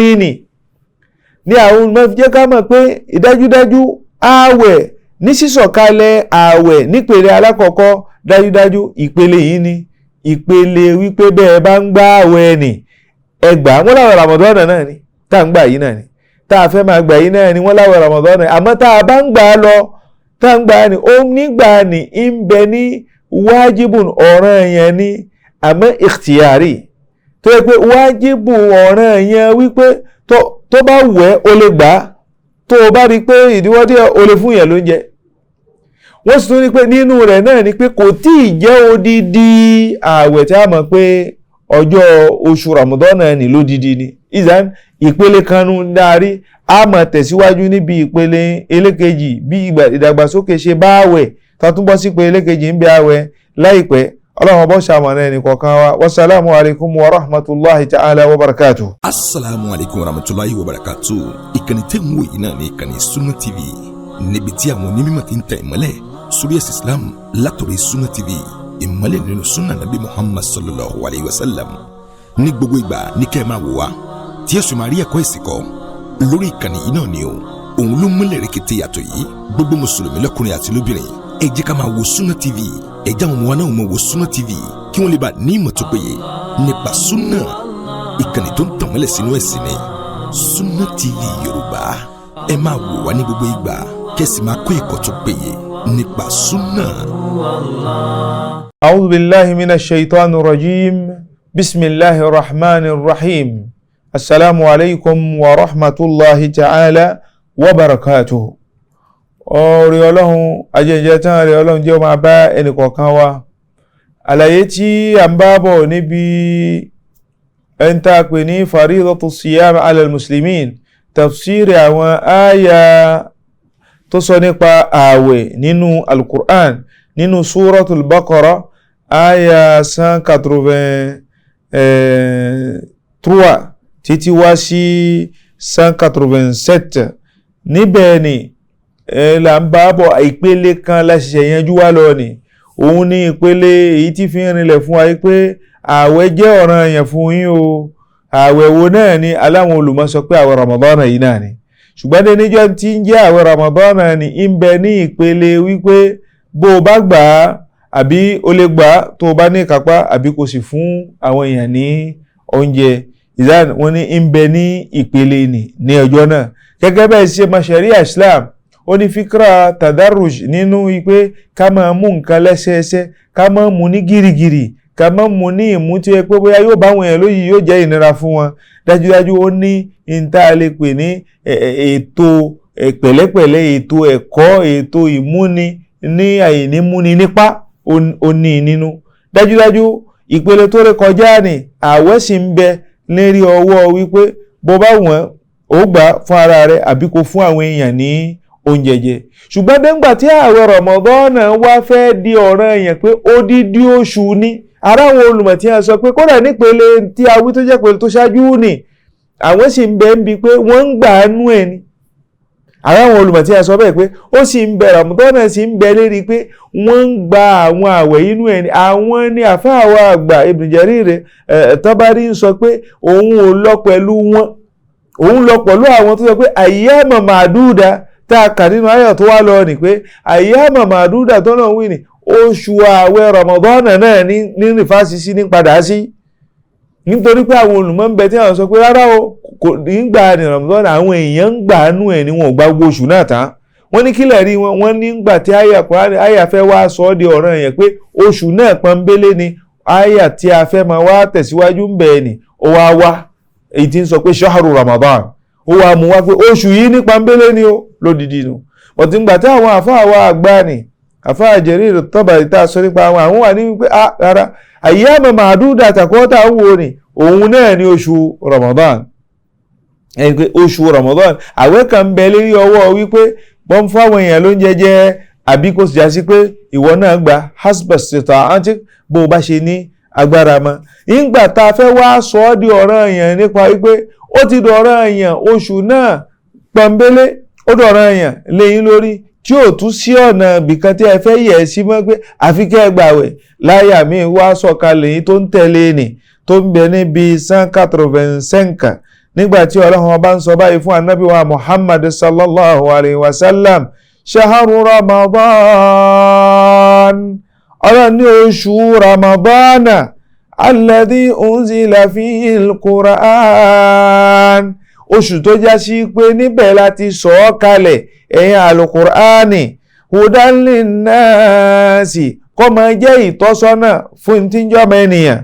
ní àwọn ọmọ fi jẹ́ ká mọ̀ pé ìdájúdájú àwẹ̀ ní sísọ̀kalẹ̀ àwẹ̀ nípele alákọ̀ọ́kọ́ dájúdájú ìpele yìí ni ìpele wípé bẹ́ẹ̀ bá ń gbà àwẹ̀ ni ẹgbà wọ́n láwẹ̀ Ramadan náà ni tá à ń gbà yìí náà ni tá a fẹ́ máa gbà yìí náà ni wọ́n láwẹ̀ Ramadan náà àmọ́ tá a bá ń gbà lọ tá à ń gbà ni ó nígbà ni ń bẹ ní wájibun ọ̀ranyàn ni àmọ́ ikhtiyari tó yẹ pé wájibun ọ̀ranyàn wípé tó bá wù ẹ́ o lè gbà tó o bá rí i pé ìdíwọ́ díẹ̀ o lè fún yẹn lóúnjẹ. wọ́n sì tún ní pé nínú rẹ̀ náà ni pé kò tí ì jẹ́ odidi ààwẹ̀ tí a mọ̀ pé ọjọ́ oṣù Ramadan náà ní lódidi ni. ìzán ìpele kanu dárí a máa tẹ̀síwájú níbi ìpele ẹlẹ́kejì bí ìdàgbàsókè ṣe bá àwẹ̀ tá tún bọ́ sí pé ẹlẹ́kejì ń bẹ àwẹ̀ láìpẹ́. ọlọ́run ọbọ̀ ṣàmọ̀nà ẹni kọ̀ọ̀kan wa. wasalaamu alaykum wa rahmatulahi ta'ala wa barakatuh. asalaamu alaykum wa rahmatulahi wa barakatuh. ìkànnì tẹ́ ń wò yìí náà ní ìkànnì Sunna TV níbi tí àwọn onímọ̀ ti ń tẹ̀ ìmọ́lẹ̀ sórí ẹ̀sìn Islam látọ̀rí Sunna TV ìmọ́lẹ̀ nínú sunna nabi Muhammad sallallahu alayhi wa sallam. ní gbogbo ìgbà ní kẹ́ ẹ máa wò wá tí ẹ sì máa rí ẹ̀kọ́ ẹ̀sìn kọ́ lórí ìkànnì yìí náà ni o. òun ló múlẹ̀ rẹ̀kẹ̀tẹ̀ yàtọ̀ yìí gbogbo mùsùlùmí lọ́kùnrin àti lóbìnrin ẹ jẹ́ ká máa wo Sunna TV ẹ jẹ́ àwọn ọmọ wa náà máa wo Sunna TV kí wọ́n lè bá ní ìmọ̀ tó péye nípa sunna ìkànnì tó ń tàn mọ́lẹ̀ sínú ẹ̀sìn ni Sunna TV Yorùbá ẹ máa wò wá ní gbogbo ìgbà kẹ́sì máa kọ́ ẹ̀kọ́ tó péye nípa sunna. a'udhu billahi minash shaitanir rajim bismillahir rahmanir rahim assalamu alaykum wa rahmatullahi ta'ala wa barakatuh. ọ̀rẹ́ ọlọ́run ajẹ́jẹ́ tán rẹ̀ ọlọ́run jẹ́ ó máa bá ẹnìkọ̀ọ̀kan wa. àlàyé tí a ń bá bọ̀ níbi ẹntà pè ní faridatu siyam ala al-muslimin tafsiri àwọn àyà tó sọ nípa ààwẹ̀ nínú al-Qur'an nínú suratul Baqara àyà 183 títí wá sí 187 níbẹ̀ ni là ń bá bọ̀ ìpele kan láṣìṣẹ́ yanjú wá lọ ni. òun ní ìpele èyí tí fi ń rinlẹ̀ fún wa pé ààwẹ̀ jẹ́ ọ̀ranyàn fún yín o. ààwẹ̀ wo náà ni aláwọn olùmọ̀ sọ pé ààwẹ̀ Ramadan yìí náà ni. ṣùgbọ́n ní níjọ́ tí ń jẹ́ ààwẹ̀ Ramadan ni ń bẹ ní ìpele wípé bó o bá gbà á àbí o lè gbà á tó o bá ní ìkápá àbí kò sì fún àwọn èèyàn ní oúnjẹ. ìdáhùn wọn ní ń bẹ ní ìpele ní ọjọ́ náà gẹ́gẹ́ bẹ́ẹ̀ ṣe máa ṣẹ̀ríà Islam ó ní fíkra tadarruj nínú wípé ká máa mú nǹkan lẹ́sẹẹsẹ ká máa mú ní gírígírí ká máa mú ní ìmú tí ó yẹ pé bóyá yóò bá àwọn èèyàn lóyìí yóò jẹ́ ìnira fún wọn. dájúdájú ó ní ìta lè pè ní ètò pẹ̀lẹ́pẹ̀lẹ́ ètò ẹ̀kọ́ ètò ìmúni ní àìnímúni nípa ó ní nínú. dájúdájú ìpele tó ré kọjá ni ààwẹ̀ sì ń bẹ lérí ọwọ́ wípé bó bá wọ́n ó gbà fún ara rẹ̀ àbí kó fún àwọn èèyàn ní oúnjẹ jẹ. ṣùgbọ́n nígbà tí ààwẹ̀ Ramadan wá fẹ́ di ọ̀ranyàn pé odidi oṣù ni ara àwọn olùmọ̀ tí a sọ pé kódà nípele tí a wí tó jẹ́ pé tó ṣáájú ni àwọn sì ń bẹ ń bi pé wọ́n ń gbà á nú ẹ̀ ni. ara àwọn olùmọ̀ tí a sọ bẹ́ẹ̀ pé ó sì ń bẹ Ramadan sì ń bẹ lérí pé wọ́n ń gba àwọn ààwẹ̀ inú ẹ̀ ni. àwọn ni àfáà wa àgbà Ibn Jarir Tabari ń sọ pé òun ò lọ pẹ̀lú wọn òun lọ pẹ̀lú àwọn tó sọ pé ayyama ma'duda tá a kà nínú àyà tó wá lọ ní pé ayyama ma'duda tó náà wí ní oṣù ààwẹ̀ Ramadan náà ní rìfásí sí ní padà sí. nítorí pé àwọn olùmọ̀ ń bẹ tí àwọn sọ pé rárá o kò nígbà ní Ramadan àwọn èèyàn ń gbà nú ẹ̀ ní wọn ò gbà gbogbo oṣù náà tán. wọ́n ní kílẹ̀ rí wọn wọ́n nígbà tí àyà fẹ́ wá sọ ọ́ di ọ̀ranyàn pé oṣù náà pọ́nbélé ni àyà tí a fẹ́ máa wá tẹ̀síwájú ń bẹ ni ó wá èyí tí ń sọ pé ṣahru Ramadan ó wá mú wá pé oṣù yìí ní pọ́nbélé ni ó lódìdí nu. ọ̀tí ń gbà tí àwọn àfáà wa àgbà ni àfáà Jarir Tabari tá a sọ nípa àwọn wà ní wípé rárá ayyama ma'duda àtàkọ́tà ń wo ni òun náà ní oṣù Ramadan. ẹni pé oṣù Ramadan àwẹ̀ kan ń bẹ lérí ọwọ́ wípé wọ́n fáwọn èèyàn ló ń jẹjẹ àbí kò sì já sí pé ìwọ náà gba hasba istita'atik bó o bá ṣe ní agbára mọ́. ìgbà tá a fẹ́ wá sọ ọ́ di ọ̀ranyàn nípa wípé ó ti di ọ̀ranyàn oṣù náà pọ́nbélé ó di ọ̀ranyàn lẹ́yìn lórí tí ò tún sí ọ̀nà ibìkan tí ẹ fẹ́ yẹ̀ sí mọ́ pé àfi kẹ́ ẹ gbààwẹ̀ láyà mi wá sọ̀kalẹ̀ yìí tó ń tẹ̀lé ni tó ń bẹ níbi 185 nígbà tí Ọlọ́run ọba ń sọ báyìí fún Ànábì wa Muhammad sallallahu alayhi wa sallam shahru Ramadan Ọlọ́run ní oṣù Ramadana alladhi unzila fihi al-Qur'an oṣù tó já sí pé níbẹ̀ láti sọ ọ́ kalẹ̀ ẹ̀yìn al-Qur'ani hudan linnasi kó máa jẹ́ ìtọ́sọ́nà fún tí ń jọmọ ènìyàn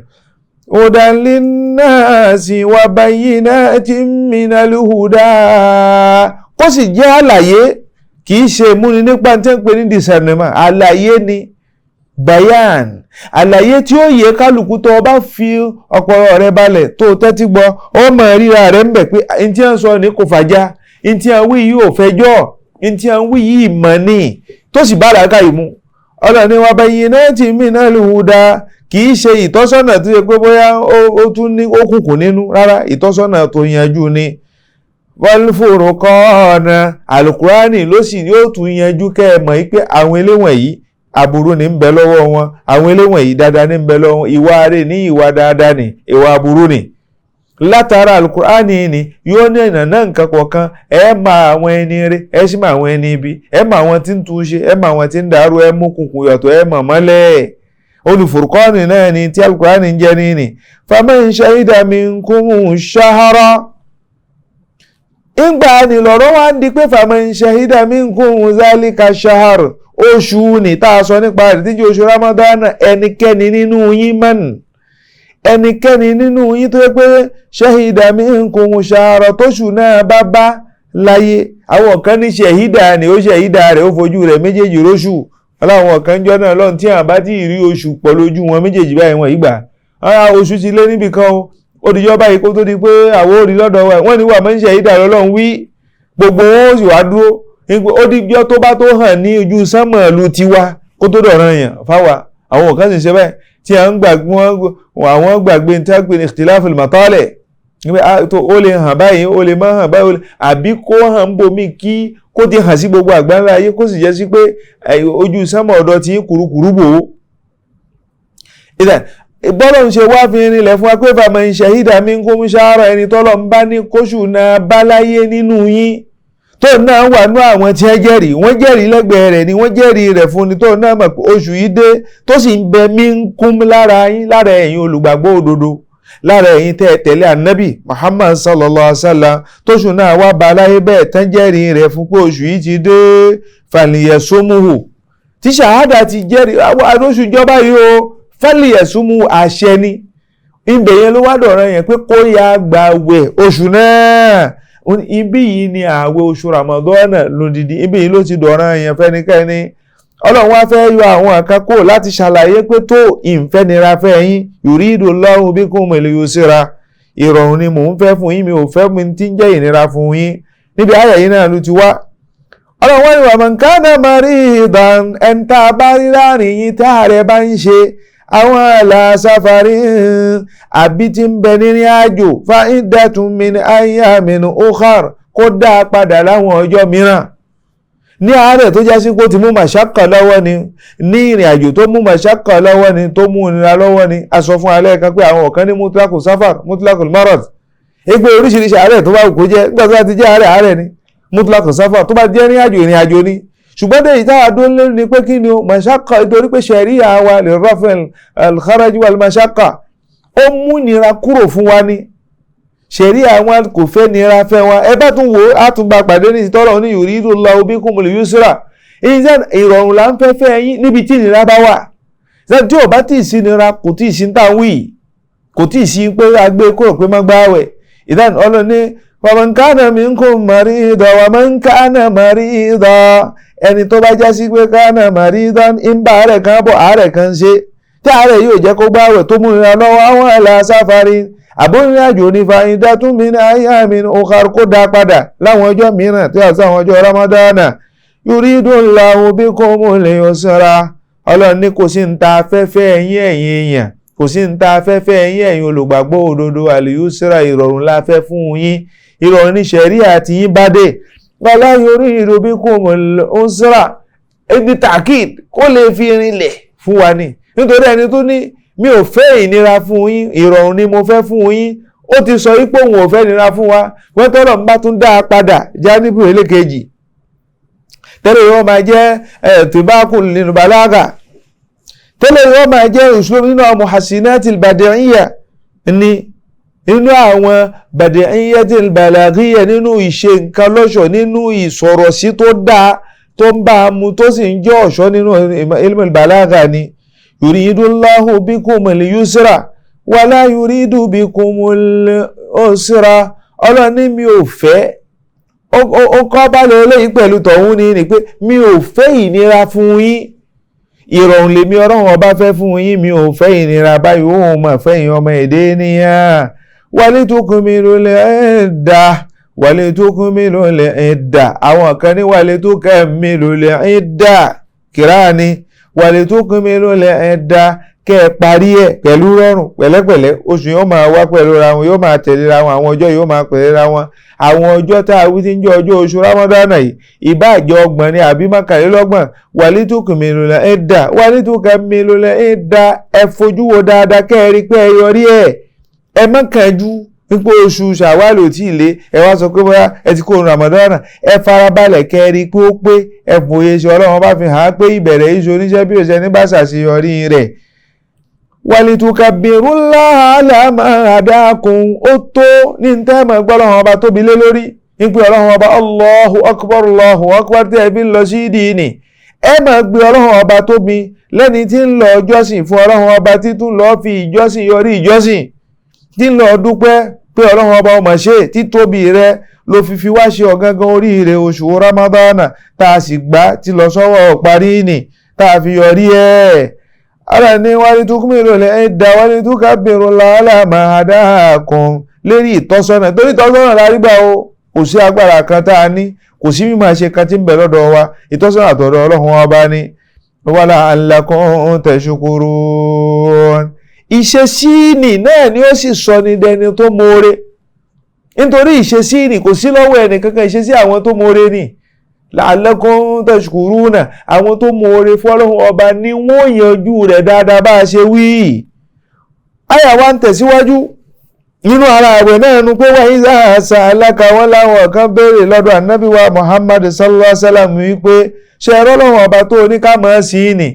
hudan linnasi wa bayyinatin minal huda kó sì jẹ́ àlàyé kìí ṣe múni nípa tí ń pè ní discernment àlàyé ni bayan àlàyé tí ó yẹ kálukú tó bá fi ọpọlọ rẹ balẹ̀ tó tẹ́tí gbọ́ ó mọ̀ ríra rẹ̀ ń bẹ̀ pé in tí a ń sọ ní kò fàjá in tí a ń wí yìí ò fẹjọ́ in tí a ń wí yìí mọ̀ ní tó sì bá làákà ìmú ọlọ́ni wa bayyinatin minal huda kìí ṣe ìtọ́sọ́nà tó yẹ pé bóyá ó tún ní òkùnkùn nínú rárá ìtọ́sọ́nà tó yanjú ni wal furqana alukurani ló sì yóò tún yanjú kẹ́ ẹ mọ̀ pé àwọn eléwọ̀n yìí aburú ní ń bẹ lọ́wọ́ wọn àwọn eléwọ̀n yìí dáadáa ní ń bẹ lọ́wọ́ ìwà rẹ̀ ní ìwà dáadáa ní ìwà aburú ní látara alukurani ni yóò ní ìnànà nǹkan kọ̀ọ̀kan ẹ ma àwọn ẹni rẹ̀ ẹ sì ma àwọn ẹni ibi ẹ ma àwọn tí ń túnṣe ẹ ma àwọn tí ń dàrú ẹ mú kùnkùn yọ̀tọ̀ ẹ mọ̀ mọ́lẹ̀ olùfurqani náà ni tí alukurani ń jẹ́ ní ni faman shahida minkumu shahra ìgbà ni lọ́rọ̀ wá ń di pé faman shahida minkum zalika shahr oṣù ní tá a sọ nípa rẹ̀ tíjú oṣù Ramadan ẹnikẹ́ni nínú yín mọ́n ẹnikẹ́ni nínú yín tó yẹ pé shahida minkum shahra tóṣù náà bá láyé àwọn kan ní shahida ni ó shahida rẹ̀ ó fojú rẹ̀ méjèèjì róṣù aláwọn kan jọ náà lọ́n tí àwọn bá ti rí oṣù pọ̀ lójú wọn méjèèjì báyìí wọn ìgbà oṣù ti lé níbì kan o ó di jọba yìí kó tó di pé àwọn òrì lọ́dọ̀ wa wọ́n ní wà máa ń ṣe ìdá lọ́lọ́run wí gbogbo wọn ó sì wá dúró ó di jọ tó bá tó hàn ní ojú sánmọ̀ ìlú tiwa kó tó dọ̀ràn yàn fáwa àwọn kan sì ṣe bẹ́ẹ̀ tí àwọn gbàgbé ní tágbé ní ikhtilafil matali' ó lè hàn báyìí ó lè má hàn báyìí àbí kó hàn bomi kí kó ti hàn sí gbogbo àgbáńlá ayé kó sì jẹ́ sí pé ojú sánmọ̀ ọ̀dọ̀ ti kùrukùru bò ó bọ́lọ̀ ń ṣe wá fi rinlẹ̀ fún wa pé faman shahida minkum shahra ẹni tọ́lọ̀ ń bá ní kóṣù náà bá láyé nínú yín tó náà wà ní àwọn tí wọ́n jẹ́rìí lẹ́gbẹ̀ẹ́ rẹ̀ ni wọ́n jẹ́rìí rẹ̀ fún ni tó náà mọ̀ pé oṣù yìí dé tó sì ń bẹ minkum lára yín lára ẹ̀yin olùgbàgbọ́ òdodo lára ẹ̀yin tẹ̀lé ànábì Muhammad sallallahu alaihi wasallam tóṣù náà wá bá láyé bẹ́ẹ̀ tán jẹ́rìí rẹ̀ fún pé oṣù yìí ti dé falyasumuhu tí ṣàhádà ti jẹ́rìí àdóṣù ìjọba yìí o fẹ́lì ẹ̀sùnmù àṣẹ ni ibẹ̀ yẹn ló wá dọ̀rọ̀ yẹn pé kó ya gbààwẹ̀ oṣù náà ibi yìí ni ààwẹ̀ oṣù Ramadana lòdìdí ibi yìí ló ti dọ̀rọ̀ yẹn fẹ́nikẹ́ni Ọlọ́run wá fẹ́ yọ àwọn àkàkò láti ṣàlàyé pé tó ìfẹ́nira fẹ́ yín yuridullahu bikumul yusra ìrọ̀rùn ni mò ń fẹ́ fún yín mi ò fẹ́ mi tí ń jẹ́ ìnira fún yín níbi ayẹ̀ yìí náà ló ti wá Ọlọ́run wá ní wa man kana maridan ẹ̀ńtà bá rí láàrin yín tá ààrẹ bá ń ṣe àwọn aláṣàfàrí àbí tí ń bẹ nínú àjò fa iddatun min ayyamin ukhar kó dá padà láwọn ọjọ́ mìíràn ní àárẹ̀ tó já sí pé ó ti mú màṣákà lọ́wọ́ ni ní ìrìn àjò tó mú màṣákà lọ́wọ́ ni tó mú ìnira lọ́wọ́ ni a sọ fún alẹ́ kan pé àwọn kan ní mutlaqul safar mutlaqul marad ẹgbẹ́ oríṣiríṣi àárẹ̀ tó bá wù kó jẹ́ nígbà tó bá ti jẹ́ àárẹ̀ ni mutlaqul safar tó bá jẹ́ ìrìn àjò ni ṣùgbọ́n dé ìta àdó lé ní pé kí ni o mashaka nítorí pé ṣẹ̀ríà wa lè rọ́fẹ̀l al-kharaj wal mashaka ó mú nira kúrò fún wa ní ṣẹ̀ríà wa kò fẹ́ nira fẹ́ wa ẹ bá tún wo àtúngbà pàdé ní ìtọ́rọ̀ ní yuridullahu bikumul yusra ìrọ̀rùn là ń fẹ́ yín níbi tí nira bá wà tí ò bá tí ì sí nira kò tí ì sí táwí kò tí ì sí pé agbé kúrò pé má gbáwẹ̀ ìdáhùn ọlọ́ni waman kana minkum marida waman kana marida ẹni tó bá já sí pé kana maridan ń bá àárẹ̀ kan bọ̀ àárẹ̀ kan ṣe tí àárẹ̀ yóò jẹ́ kó gbáwẹ̀ tó mú ìrìnà lọ́wọ́ àwọn ala safarin àbórin àjò ní fa iddatun min ayyamin ukhar kó dá padà láwọn ọjọ́ mìíràn tí àti àwọn ọjọ́ Ramadana yuridullahu bikumul yusra Ọlọ́run ní kò sí ń ta afẹ́fẹ́ ẹ̀yin èèyàn kò sí ń ta afẹ́fẹ́ ẹ̀yin olùgbàgbọ́ òdodo al-yusra ìrọ̀rùn la fẹ́ fún yín ìrọ̀rùn ní ṣẹ̀ríà tí yín bá dé wala yuridu bikumul usra ibi ta'kid kó lè fi rinlẹ̀ fún wa ní nítorí ẹni tó ní mi ò fẹ́ ìnira fún yín ìrọ̀rùn ni mo fẹ́ fún yín ó ti sọ wípé òun ò fẹ́ nira fún wa wọ́n tọ́lọ̀ ń bá tún dá a padà já níbi elékejì tẹ́lẹ̀ yóò máa jẹ́ tìbákù nínú balaga tẹ́lẹ̀ yóò máa jẹ́ uslub nínú muhassinatil badi'iyya ní nínú àwọn badi'iyyatil balagiyya nínú ìṣe nǹkan lọ́ṣọ̀ nínú ìsọ̀rọ̀ sí tó dáa tó ń bá a mu tó sì ń jẹ́ ọ̀ṣọ́ nínú ilmul balaga ni yuridullahu bikumul yusra wala yuridu bikumul usra ọlọ́ni mi ò fẹ́ ó kọ́ balẹ̀ eléyìí pẹ̀lú tọ̀hún ni pé mi ò fẹ́ ìnira fún yín ìrọ̀rùn lèmi ọlọ́run ọba fẹ́ fún yín mi ò fẹ́ ìnira báyìí ó mọ̀ fẹ́ yín ọmọ èdè nìyà walitukmilul idda walitukmilul idda àwọn kan ní walitukmilul idda kìráàní walitukmilul idda kẹ́ ẹ parí ẹ̀ pẹ̀lú rọrùn pẹ̀lẹ́pẹ̀lẹ́ oṣù yóò máa wá pẹ̀lú ra wọn yóò máa tẹ̀lé ra wọn àwọn ọjọ́ yóò máa pẹ̀lẹ́ ra wọn àwọn ọjọ́ tá a wí tí ń jẹ́ ọjọ́ oṣù rámọ́dánà yìí ìbáàjẹ́ 30 ni àbí 31 walitukmilul idda ẹ fojú wo dáadáa kẹ́ ẹ rí pé ẹ yọrí ẹ má kánjú nípa oṣù ṣàwálì ò tí ì lé ẹ wá sọ pé bóyá ẹ ti kó rámọ́dánà ẹ farabalẹ̀ kẹ́ ẹ rí pé ó pé ẹ fòye ṣe ọlọ́run bá fi hàn án pé ìbẹ̀rẹ̀ iṣu oníṣẹ́ bí òṣèlú bá ṣàṣeyọrí rẹ̀ wàlìtùkàbìrúláhà àlàmà àdákùn ó tó ní tẹ́mọ̀ gbọ́lọ́wọ́n ọba tóbi lé lórí nípé ọlọ́wọ́n ọba Allahu akbar tí ẹbí ń lọ sí ìdí ni ẹ máa gbé ọlọ́wọ́n ọba tóbi lẹ́ni tí ń lọ jọ́sìn fún ọlọ́wọ́n ọba títún lọ fi ìjọ́sìn yọrí ìjọ́sìn tí ń lọ dúpẹ́ pé ọlọ́wọ́n ọba ọmọ ṣe títóbi rẹ ló fi wá ṣe ọ̀gángan oríire oṣù Ramadana tá a sì gbá tí lọ sọ́wọ́ parí ni tá a fi yọrí ẹ̀ ara ní walitukmilul idda walitukabbirullaha ala ma hadakum lérí ìtọ́sọ́nà torí ìtọ́sọ́nà lárígbà o kò sí agbára kan tá a ní kò sí mímọ̀ ṣe kan tí ń bẹ lọ́dọ̀ wa ìtọ́sọ́nà àtọ̀dọ̀ ọlọ́run ọba ní wala'allakum tashkurun ìṣesíìnì náà ni ó sì sọ ní dẹni tó mọ̀ọ́re nítorí ìṣesíìnì kò sí lọ́wọ́ ẹnì kankan ìṣesí àwọn tó mọ̀ọ́re ni la'allakum tashkuruna àwọn tó mọ oore fọ́lọ́hun ọba ni wọ́n yanjú rẹ̀ dáadáa bá a ṣe wí. àyà wa ń tẹ̀síwájú nínú ara àwẹ̀ náà nu pé wa iza sa'alaka wọn láwọn kan béèrè lọ́dọ̀ ànábì wa Muhammad sallallahu alaihi wasallam wípé ṣe ọlọ́hun ọba tó ní ká mọ̀ sí ni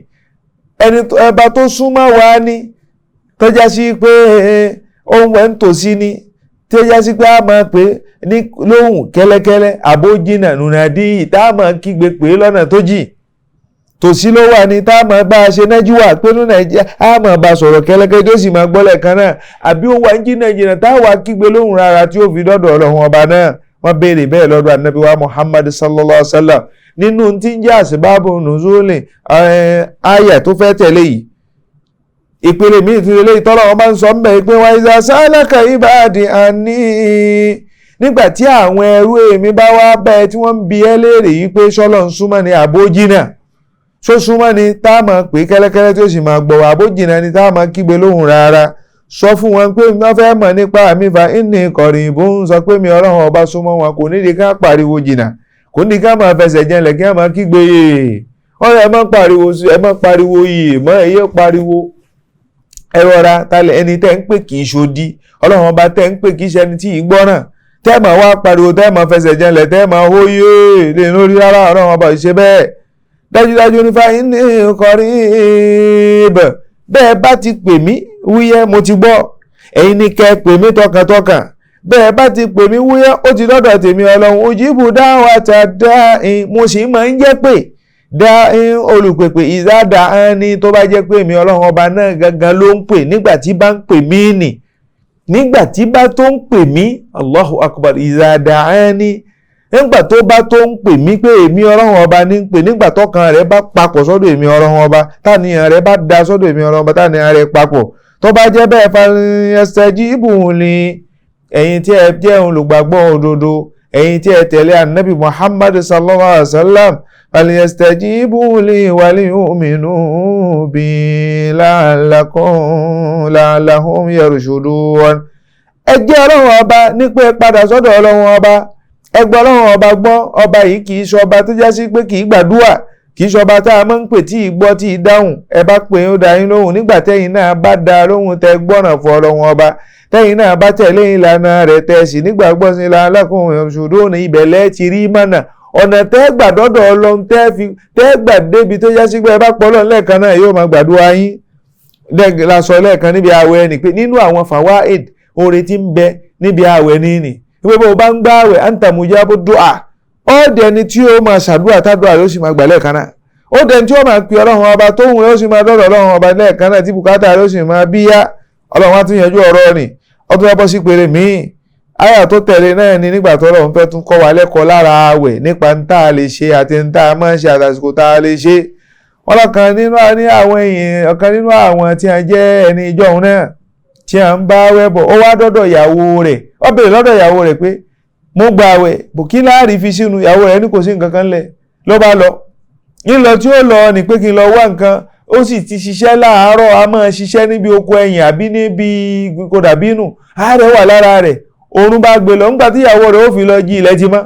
ẹni ẹba tó súnmọ́ wa ní tọ́já sí pé ohun ẹ̀ ń tòsí ni tí ó yá sí pé a máa pè ní lóhùn kẹ́lẹ́kẹ́lẹ́ àbójínà nùnàdí tá a máa kígbe pé lọ́nà tó jìn tòsí ló wà ní tá a máa bá a ṣe nájúwà pé ní nàìjíríà a máa bá a sọ̀rọ̀ kẹ́lẹ́kẹ́lẹ́ tó sì máa gbọ́lẹ̀ kan náà àbí ó wà ń jìnnà tá a wà kígbe lóhùn rárá tí ó fi dọ́dọ̀ ọlọ́run ọba náà wọ́n béèrè bẹ́ẹ̀ lọ́dọ̀ ànábì wa Muhammad sallallahu alaihi wasallam nínú tí ń jẹ́ àsìbábù nùzúlì àyà tó fẹ́ tẹ̀lé yìí ìpele míì tún lélẹ́yìí tọ́lọ́ wọn máa ń sọ mbẹ́ pé wa iza sa'alaka ibadi anni nígbà tí àwọn ẹrú èmi bá wá bẹ́ẹ̀ tí wọ́n ń bi ẹ́ léèrè yìí pé ṣọ́lọ́ ń súnmọ́ ni àbójínà ṣó súnmọ́ ni tá a máa pè kẹ́lẹ́kẹ́lẹ́ tí ó sì máa gbọ̀wọ́ àbójínà ni tá a máa kígbe lóhùn rárá sọ fún wọn pé wọ́n fẹ́ mọ̀ nípa mi fa inni qaribun sọ pé mi ọlọ́run ọba súnmọ́ wọn kò nídìí ká pariwo jìnnà kò nídìí ká máa fẹsẹ̀ jẹlẹ̀ kí wọ́n máa kígbe ọ̀rẹ́ ẹ má pariwo yìí mọ́ ẹ̀yẹ́ pariwo ẹ̀rọra talẹ̀ ẹni tẹ́ ń pè kì í ṣodi ọlọ́run ọba tẹ́ ń pè kì í ṣe ẹni tí ì gbọ́ràn tẹ́ máa wá pariwo tẹ́ máa fẹsẹ̀ jẹlẹ̀ tẹ́ máa hóyè lè lórí rárá ọlọ́run ọba ìṣe bẹ́ẹ̀ dájúdájú nífa inni qarib bẹ́ẹ̀ bá ti pè mí wúyẹ́ mo ti gbọ́ ẹ̀yin ni kẹ́ pè mí tọkàntọkàn bẹ́ẹ̀ bá ti pè mí wúyẹ́ ó ti dọ́dọ̀ tèmi ọlọ́run ujibu da'wata da'i mo sì máa ń jẹ́ pé dá olùpèpè ìzádà ẹni tó bá jẹ́ pé mi ọlọ́run ọba náà gangan ló ń pè nígbà tí bá ń pè mí nì nígbà tí bá tó ń pè mí Allahu akbar ìzádà ẹni nígbà tó bá tó ń pè mí pé èmi ọlọ́run ọba ní ń pè nígbà tọkàn rẹ̀ bá papọ̀ sọ́dọ̀ èmi ọlọ́run ọba táníyàn rẹ̀ bá da sọ́dọ̀ èmi ọlọ́run ọba táníyàn rẹ̀ papọ̀ tó bá jẹ́ bẹ́ẹ̀ fastajibu li ẹ̀yin tí ẹ jẹ́ olùgbàgbọ́ òdodo ẹ̀yin tí ẹ tẹ̀lé ànábì Muhammad sallallahu alaihi wasallam فليستجيبوا لي وليؤمنوا بي لعلهم يرشدون ẹ jẹ́ ọlọ́run ọba nípé padà sọ́dọ̀ ọlọ́run ọba ẹ gbọ́ Ọlọ́run ọba gbọ́. Ọba yìí kì í ṣe ọba tó já sí pé kì í gbàdúrà, kì í ṣe ọba tá a máa ń pè tí ì gbọ́ tí ì dáhùn. Ẹ bá pè ó dá yín lóhùn nígbà tẹ́yìn náà bá dá lóhùn tẹ́ gbọ́ràn fún Ọlọ́run ọba, tẹ́yìn náà bá tẹ̀lé ìlànà rẹ̀ tẹ́ sì nígbàgbọ́ sí la'allakum yarshudun. Ibẹ̀ lẹ́ ti rí mọ̀nà, ọ̀nà tẹ́ gbà dọ́dọ̀ Ọlọ́run tẹ́ gbà débi tó já sí pé ẹ bá pọ̀ Ọlọ́run lẹ́ẹ̀kan náà yóò máa gbàdúrà yín. Lásọ lẹ́ẹ̀kan níbi àwẹ̀ ni pé nínú àwọn fawaid oore tí ń bẹ níbi àwẹ̀ níní ìwé bó bá ń gbá àwẹ̀ anta mujabu du'a, ó dẹni tí ó máa ṣàdúrà tádùá yóò sì máa gbà lẹ́ẹ̀kan náà, ó dẹni tí ó máa pe Ọlọ́run ọba tóhùn yóò sì máa dọ́dọ̀ Ọlọ́run ọba lẹ́ẹ̀kan náà tí bùkátà yóò sì máa bíyá. Ọlọ́run wá tún yanjú ọ̀rọ̀ ni ó tún bọ́ sí pèrè míì. Àyà tó tẹ̀lé náà ni nígbà tó Ọlọ́run fẹ́ tún kọ́ wa lẹ́kọ̀ọ́ lára àwẹ̀ nípa ń tá a lè ṣe àti ń tá a máa ń ṣe àtàsìkò tá a lè ṣe. Ọ̀kan nínú àwọn tí a jẹ́ ẹni ìjọ́un náà tí a ń bá wẹ́bọ̀, ó wá dọ́dọ̀ ìyàwó rẹ̀, ó bèèrè lọ́dọ̀ ìyàwó rẹ̀ pé mo gba àwẹ̀ bò kí láàrí fi sínú. Ìyàwó rẹ̀ ní kò sí nǹkan kan lẹ̀, ló bá lọ. nílọ tí ó lọ ní pé kí n lọ wá nǹkan, ó sì ti ṣiṣẹ́ láàárọ̀, a máa ṣiṣẹ́ níbi oko ẹ̀yìn àbí níbi kòdàbínú, àárẹ̀ wà lára rẹ̀, oorun bá gbé lọ. nígbà tí ìyàwó rẹ̀ ó fi lọ jí ilẹ̀ ti mọ́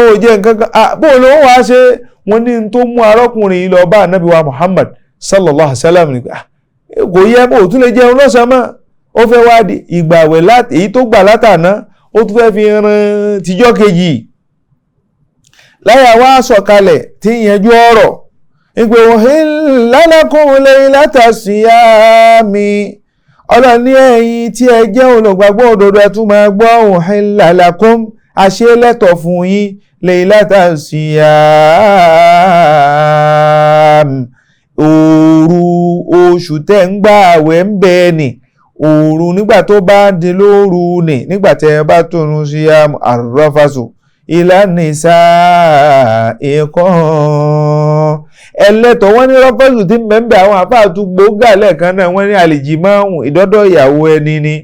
ó jẹ́ nǹkan kan, bó ló wá ṣe. wọ́n ní tó mú arákùnrin yìí lọ bá ànábì wa Muhammad sallallahu alaihi wasallam ní kò yẹ bó tún lè jẹun lọ́sàn-án mọ́. ó fẹ́ wá di ìgbà àwẹ̀ èyí tó gbà látàná, ó tún fẹ́ fi ran tìjọ́ kejì. láyà wá sọ̀kalẹ̀ tí ń yanjú ọ̀rọ̀ ìpè uhilla lakum laylata siyami. Ọlọ́run ní ẹ̀yin tí ẹ jẹ́ olùgbàgbọ́ òdodo ẹ tún máa gbọ́ uhilla lakum, àṣelẹ́tọ̀ fún yín laylata siyam, òru oṣù tẹ́ ń gbà àwẹ̀ ń bẹ ni, òru nígbà tó bá di lóru ni, nígbà tẹ́ bá tónú siyam arrafasu ila nisaikum. ẹlẹ́tọ̀ wọ́n ní rọ́fẹ́sù tí mẹ́mbẹ́ àwọn àfáàtú gbógà lẹ́ẹ̀kan náà, wọ́n ní àlìjìmáhùn ìdọ́dọ̀ ìyàwó ẹni ni,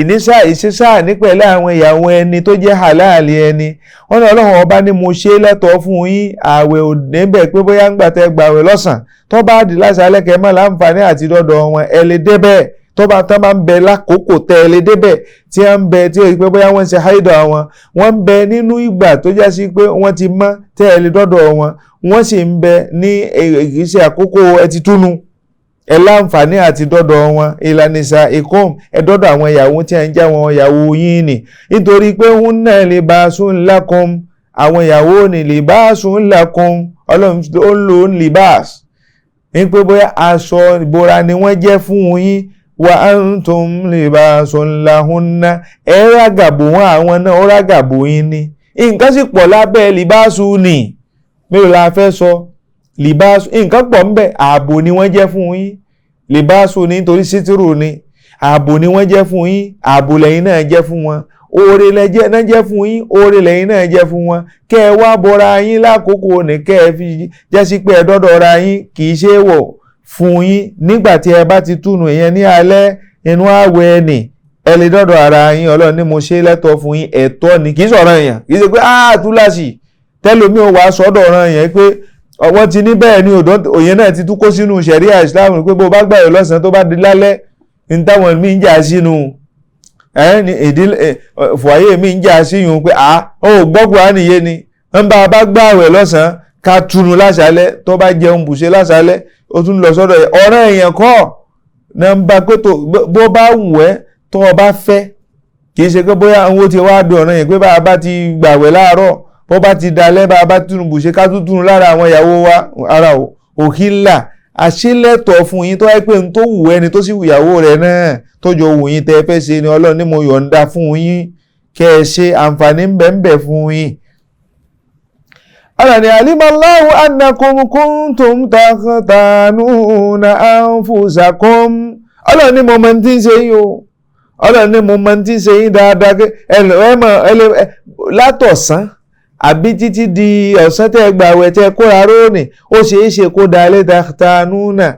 ìníṣà ìṣíṣà nípẹ̀lẹ́ àwọn ìyàwó ẹni tó jẹ́ halali ẹni. wọ́n ní Ọlọ́run ọba ní mo ṣe lẹ́tọ̀ọ́ fún yín, àwẹ̀ ò débẹ̀ pé bóyá ń gbà tẹ́ gbàwẹ̀ lọ́sàn tó bá di láṣálẹ́ kẹ́ mọ́ láǹfààní àti dọ́dọ̀ wọn, ẹ lè débẹ̀ tó bá tán bá ń bẹ lákòókò tẹ́ ẹ lè débẹ̀, tí wọ́n ń bẹ tí ó yẹ pé bóyá wọ́n ń ṣe háìdọ̀ àwọn, wọ́n ń bẹ nínú ìgbà tó já sí pé wọ́n ti mọ́ tẹ́ ẹ lè dọ́dọ̀ wọn, wọ́n sì ń bẹ ní ìṣe àkókò ẹtì túnú, ẹ láǹfààní àti dọ́dọ̀ wọn. ila nisaikum, ẹ dọ́dọ̀ àwọn ìyàwó tí ẹ ń já wọn ìyàwó yín ni, nítorí pé hunna libasun lakum, àwọn ìyàwó ni libasun lakum. Ọlọ́run ó ń lo libas ní pé bóyá aṣọ ìbora ni wọ́n jẹ́ fún yín, wa antum libasun lahunna, ẹ rágàbò wọn àwọn náà ó rágàbò yín ni. nǹkan sì pọ̀ lábẹ́ libasu ni, mélòó la fẹ́ sọ. libasu nǹkan pọ̀ ńbẹ̀, ààbò ni wọ́n jẹ́ fún yín. libasu ni nítorí sítírù ni, ààbò ni wọ́n jẹ́ fún yín, ààbò lẹ́yìn náà jẹ́ fún wọn, oore náà jẹ́ fún yín, oore lẹ́yìn náà jẹ́ fún wọn. kẹ́ ẹ wá bọ́ra yín lákòókò ní kẹ́ ẹ fi jẹ́ sí pé ẹ dọ́dọ̀ ra yín, kì í ṣe wọ̀ fún yín nígbà tí ẹ bá ti túnu ìyẹn ní alẹ́ inú àwẹ̀ ni, ẹ lè dọ́dọ̀ ara yín. Ọlọ́run ní mo ṣe lẹ́tọ̀ọ́ fún yín, ẹ̀tọ́ ni, kì í sọ̀rọ̀ èèyàn, kì í ṣe pé túláṣì tẹ́lómi ò wá sọ́dọ̀ ọ̀ràn yẹn pé wọ́n ti ní bẹ́ẹ̀ ni òyìn náà ti tún kó sínú ṣẹ̀ríà Islam pé bó bá gbààwẹ̀ lọ́sàn-án tó bá di lálẹ́ ní táwọn míì ń jà sínú fòáyé míì ń jà síyùn pé ó gbọ́kùn á nìyé ni wọ́n bá gbààwẹ̀ lọ́sàn-án ká túnú láṣálẹ́, tó bá jẹun bùṣe láṣálẹ́ ó tún lọ sọ́dọ̀ yẹn. ọ̀ràn èèyàn kọ́ nọ́mbà pé bó bá wù ẹ́ tó o bá fẹ́, kì í ṣe pé bóyá owó ti wá di ọ̀ràn yẹn pé bá a bá ti gbààwẹ̀ láàárọ̀ bó bá ti dalẹ́ bá a bá túnú bùṣe ká tún túnú lára àwọn ìyàwó wa. ara òhìlà àṣìlẹ̀tọ̀ fún yín tó wáyé pé n tó wù ẹni tó sì wù ìyàwó rẹ̀ náà tó jọ wù yín tẹ́ fẹ́ ṣe ni Ọlọ́run ní mo yọ̀ǹda fún yín kẹ́ ẹ ṣe, àǹfààní ń bẹ fún yín. Ọlọ́run ní alimallahu annakum kuntum takhtanuna anfusakum. Ọlọ́run ní mo mọ̀ tí ń ṣe yín o, Ọlọ́run ní mo mọ̀ tí ń ṣe yín dáadáa látọ̀sán àbí títí di ọ̀sán tẹ́ gbààwẹ̀ tẹ́ kóra rónì, ó ṣeé ṣe kó dalẹ́ takhtanuna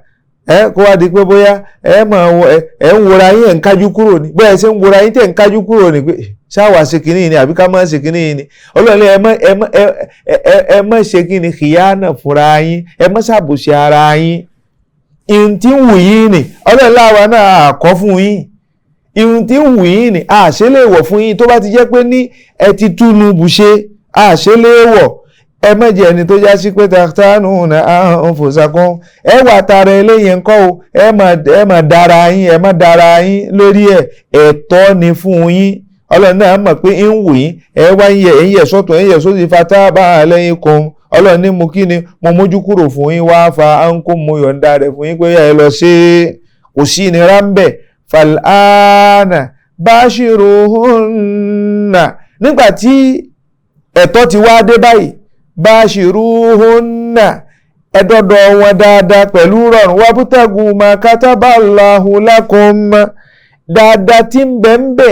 kó wá di pé bóyá ẹ ń wòra yín ẹ̀ ń kájú kúrò ní, bóyá ẹ ṣe ń wòra yín tẹ̀ ń kájú kúrò ní pé ṣáwà ṣe kìíní ni àbí ká má ṣe kìíní ni. Ọlọ́run ẹ má ṣe kìíní khiyana fúnra yín, ẹ má ṣàbòsí ara yín. ìhun tí ń wù yín ni Ọlọ́run láwa náà àkọ́ fún yín, irun tí ń wù yín ni àṣẹ lè wọ̀ fún yín tó bá ti jẹ́ pé ní ẹ ti túnú bùṣe àṣẹ lè wọ̀. Ẹ má jẹ́ ẹni tó já sí pé tàktánù na anfusakum ẹ wà tara eléyìí ńkọ́ o ẹ má dára yín ẹ má dára yín lórí ẹ̀tọ́ ni fún yín. Ọlọ́run náà mọ̀ pé ń wù yín ẹ wá ń yẹ sọ́tún ẹ ń yẹ sósì fataba alaykum. Ọlọ́run ní mo kí ni mo mójú kúrò fún yín wá fa ankum mo yọ̀ǹda rẹ̀ fún yín pé ẹ lọ ṣe kò sí ìnira ń bẹ̀. Fal'ana bashiruhunna nígbà tí ẹ̀tọ́ ti wá dé báyìí bashiruhunna ẹ dọ́dọ̀ wọn dáadáa pẹ̀lú rọrùn wabtagu ma kataballahu lakum dáadáa tí ń bẹ ń bẹ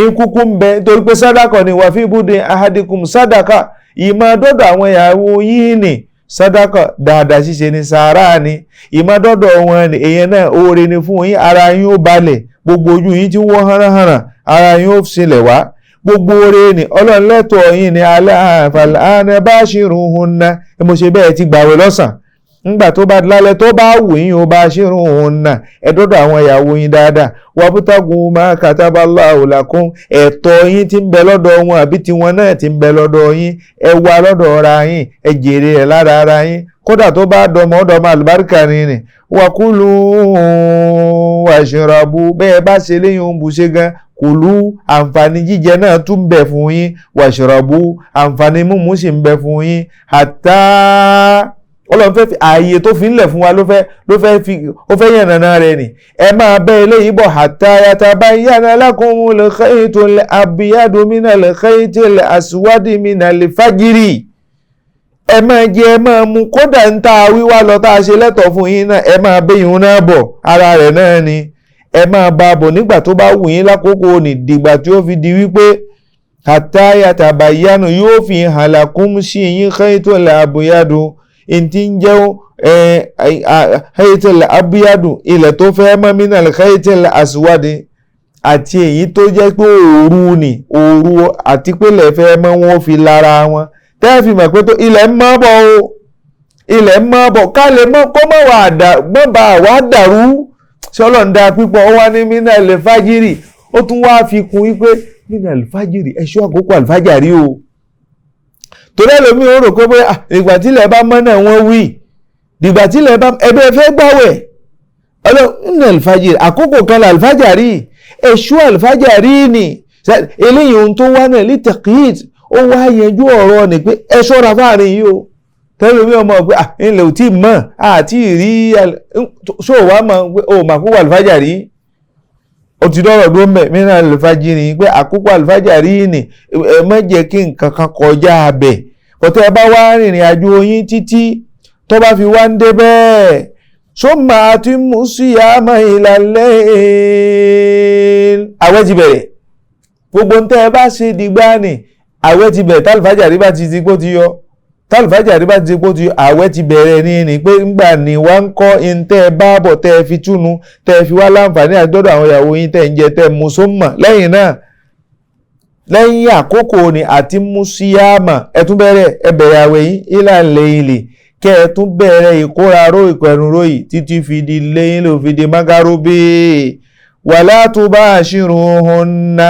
ikúkú ń bẹ torí pé sádàkọ̀ ni wà fi budi ahadikum sádàkà ìmọ̀ dọ́dọ̀ àwọn ìyàwó yìí ni sádàkọ̀ dáadáa ṣíṣe ni sàárà ni ìmọ̀ dọ́dọ̀ wọn ni èyàn náà oore ni fún yín ara yín ó balẹ̀ gbogbo ojú yín tí wọ́n hánrahànà ara yín ó sílẹ̀ wá gbogbo oore ni Ọlọ́run lẹ́tọ̀ọ́ yín ni fal'ana bashiruhunna ẹ mo ṣe bẹ́ẹ̀ ti gbàwẹ̀ lọ́sàn ńgbà tó bá lálẹ́ tó bá wù yín ó bashiruhunna ẹ dọ́dọ̀ àwọn ìyàwó yín dáadáa wabtagu ma kataballahu lakum ẹ̀tọ́ yín tí ń bẹ lọ́dọ̀ wọn àbí tiwọn náà tí ń bẹ lọ́dọ̀ yín ẹ wá lọ́dọ̀ ara yín ẹ jèrè ẹ̀ lára ara yín kódà tó bá dọmọ àlùbáríkà ni wakulu washrabu bẹ́ẹ̀ bá ṣe léyìn ohun bù ṣe gan kùlú àǹfààní jíjẹ náà tún bẹ fún yín washrabu àǹfààní mímu sì ń bẹ fún yín hatta Ọlọ́run fẹ́ fi ààyè tó fi ń lẹ̀ fún wa ló fẹ́ yànnàná rẹ̀ ni ẹ máa bẹ́ eléyìí bọ̀ hatta yatabayyana lakumul khaytul abyadu minal khaytil aswadi minal fajri ẹ máa jẹ ẹ máa mu kódà ń ta wíwá lọ tá a ṣe lẹ́tọ̀ọ́ fún yín náà ẹ máa bẹ́yìn náà bọ̀ ara rẹ̀ náà ni ẹ máa bá a bọ̀ nígbà tó bá wù yín lákòókò ní dìgbà tí ó fi di wípé hatta yatabayyana yóò fi hàn lakum sí yín khaytul abyadu ìntí ń jẹ́ khaytul abyadu ilẹ̀ tó fẹ́ mọ́ minal khaytil aswadi àti èyí tó jẹ́ pé òru àti pélé fẹ́ mọ́ wọn fi lára wọn tẹ́ẹ̀fì mọ̀ pé tó ilẹ̀ ń mọ́ bọ̀ o ilẹ̀ ń mọ́ bọ̀ ká lè mọ́ kó mọ́ bá wà dàrú ṣọlọ́ǹda pípọ̀ ó wá ní minal fajiri ó tún wá fi kún wípé minal fajiri ẹ̀ṣọ́ àkókò àlùfájàrí o torí ẹlòmí ó rò pé ìgbà tílẹ̀ bá mọ́ náà wọ́n wí dìgbà tílẹ̀ bá ẹgbẹ́ fẹ́ gbàwẹ̀ minal fajiri àkókò kan àlùfájàrí ẹ̀ṣọ́ àlùfájàrí ni eléyìí ohun tó wá náà lítàkìt ó wá yanjú ọ̀rọ̀ ni pé ẹ ṣọ́ra fáàrin yìí o tẹ́lẹ̀ mi ọmọ pé ilẹ̀ ò tí ì mọ̀ àti ìrí ṣòwò àmọ́ o mà kúkú àlùfájàrí ó ti dọ́rọ̀ dó mẹ́ mìíràn àlùfájàrí pé àkókò àlùfájàrí ni ẹ má jẹ́ kí nǹkan kan kọjá abẹ̀ kọ́tẹ́ ẹ bá wá rìnrìn àjò yín títí tó bá fi wá ń dé bẹ́ẹ̀ summa atimmu siyama ilal layl àwẹ̀ ti bẹ̀rẹ̀ gbogbo ń tẹ́ ẹ bá ṣe dìgbà ni àwẹ̀ ti bẹ̀rẹ̀ tálùfájàrí bá ti ti pó ti yọ tálùfájàrí bá ti ti pó ti yọ àwẹ̀ ti bẹ̀rẹ̀ ní pé ńgbà ní wá ń kọ́ in tẹ́ ẹ bá bọ̀ tẹ́ ẹ fi túnu tẹ́ ẹ fi wá láǹfààní àdọ́dọ̀ àwọn ìyàwó yín tẹ́ ẹ ń jẹ tẹ́ ẹ mú sómà lẹ́yìn náà lẹ́yìn àkókò ni àti mú síyáàmà ẹ tún bẹ̀rẹ̀ ẹ bẹ̀rẹ̀ àwẹ̀ yín ilal layli kẹ́ ẹ tún bẹ̀rẹ̀ ìkóraró ìpẹ̀rùnró yìí títí fi di lẹ́yìn ló fi di mágárúbí wàlá tubashiruhunna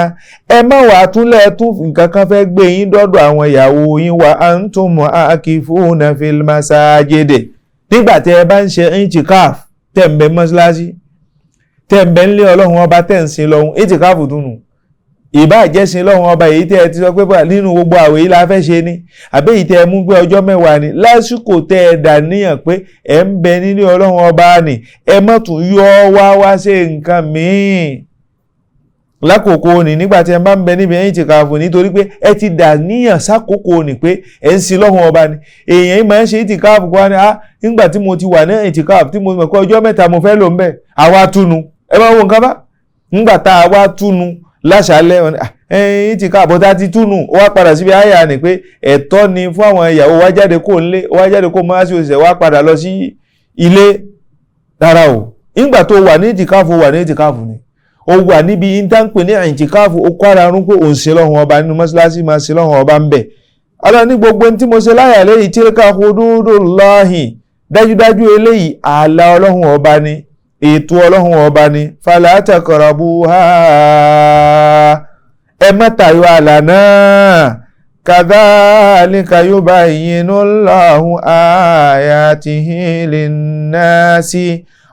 ẹ má wàá túnlẹ̀ tún nǹkan kan fẹ́ gbé yín dọ́dọ̀ àwọn ìyàwó yín wa antum akifuna fil masajidi nígbà tí ẹ bá ń ṣe itikaf tẹ̀ ń bẹ mọ́ṣáláṣí tẹ̀ ń bẹ ńlé ọlọ́run ọba tẹ̀ ń sin lọ́hun itikaf túnú ìbá ìjẹ́sìn lọ́hun ọba èyí tẹ́ ẹ ti sọ pé nínú gbogbo àwẹ̀ yìí la fẹ́ ṣe ni àbí èyí tẹ́ ẹ mú gbé ọjọ́ mẹ́wàá ni lásìkò tẹ́ ẹ dà níyàn pé ẹ ń bẹ nílé ọlọ́run ọba ni ẹ má tún yọ wá ṣe nǹkan míì lákòókò ni nígbà tí ẹ bá ń bẹ níbi ẹ̀yìn ìtìkáfù nítorí pé ẹ ti dà níyàn sákòókò ni pé ẹ ń sin lọ́hun ọba ni èèyàn máa ń ṣe ìtìkáfù kó wá ní nígbà tí mo ti wà ní ìtìkáfù tí mo mọ̀ pé ọjọ́ mẹ́ta mo fẹ́ lò ń bẹ̀ àwa túnu ẹ máa wo nǹkan bá nígbà tá a wá túnu láṣálẹ́ ẹ̀yìn tí káàbọ̀ tá ti túnú ó wá padà síbi àyà ni pé ẹ̀tọ́ ni fún àwọn ìyàwó wá jáde kó nílé wá jáde kó máa sí òṣìṣẹ́ wá padà lọ sí ilé dára o nígbà tó wà ní ìtìkáàfù ni ó wà níbi ìtànpé ní ìtìkáàfù ó kọ́ ara rún pé òun ṣe lọ́hùn ọba nínú mọ́ṣáláṣí máa ṣe lọ́hùn ọba ń bẹ̀ ọlọ́ ní gbogbo tí mo ṣe láyà lẹ́yìn tilka hududullahi dájúdájú eléyìí ààlà ọlọ́hùn ọba ni ètò ọlọ́run ọba ni fala taqrabuha ẹ má tayọ ààlà náà kadhalika yubayyinu Allahu ayatihi linnasi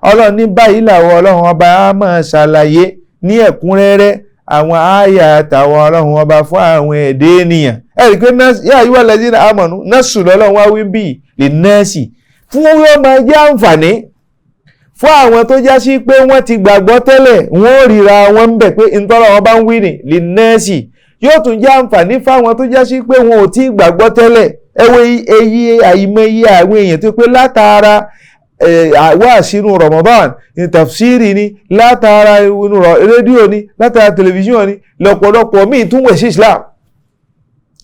ọlọ́run ní báyìí làwọn ọlọ́run ọba á máa ṣàlàyé ní ẹ̀kúnrẹ́rẹ́ àwọn àyà àtàwọn ọlọ́run ọba fún àwọn ẹ̀dẹ́ ènìyàn ẹ̀rí pé yá ayúwà lẹ́sìn àmọ̀nù násù lọ́lọ́run wá wí bíi lè nẹ́ẹ̀sì fún yóò máa jẹ́ àǹfààní fún àwọn tó já sí pé wọ́n ti gbàgbọ́ tẹ́lẹ̀ wọ́n ò ríra wọn ń bẹ̀ pé ntọ́lọ́ wọn bá ń wí ní lè nẹ́ẹ̀sì yóò tún jẹ́ àǹfààní fáwọn tó já sí pé wọn ò tí gbàgbọ́ tẹ́lẹ̀ ẹwẹ́ èyí àìmọye àwọn èèyàn tó pé látara wá sínú Ramadan ní tafsiri ni látara inú rédíò ni látara tẹlifíṣàn ni lọ́pọ̀lọpọ̀ míì tún wẹ̀ sí Islam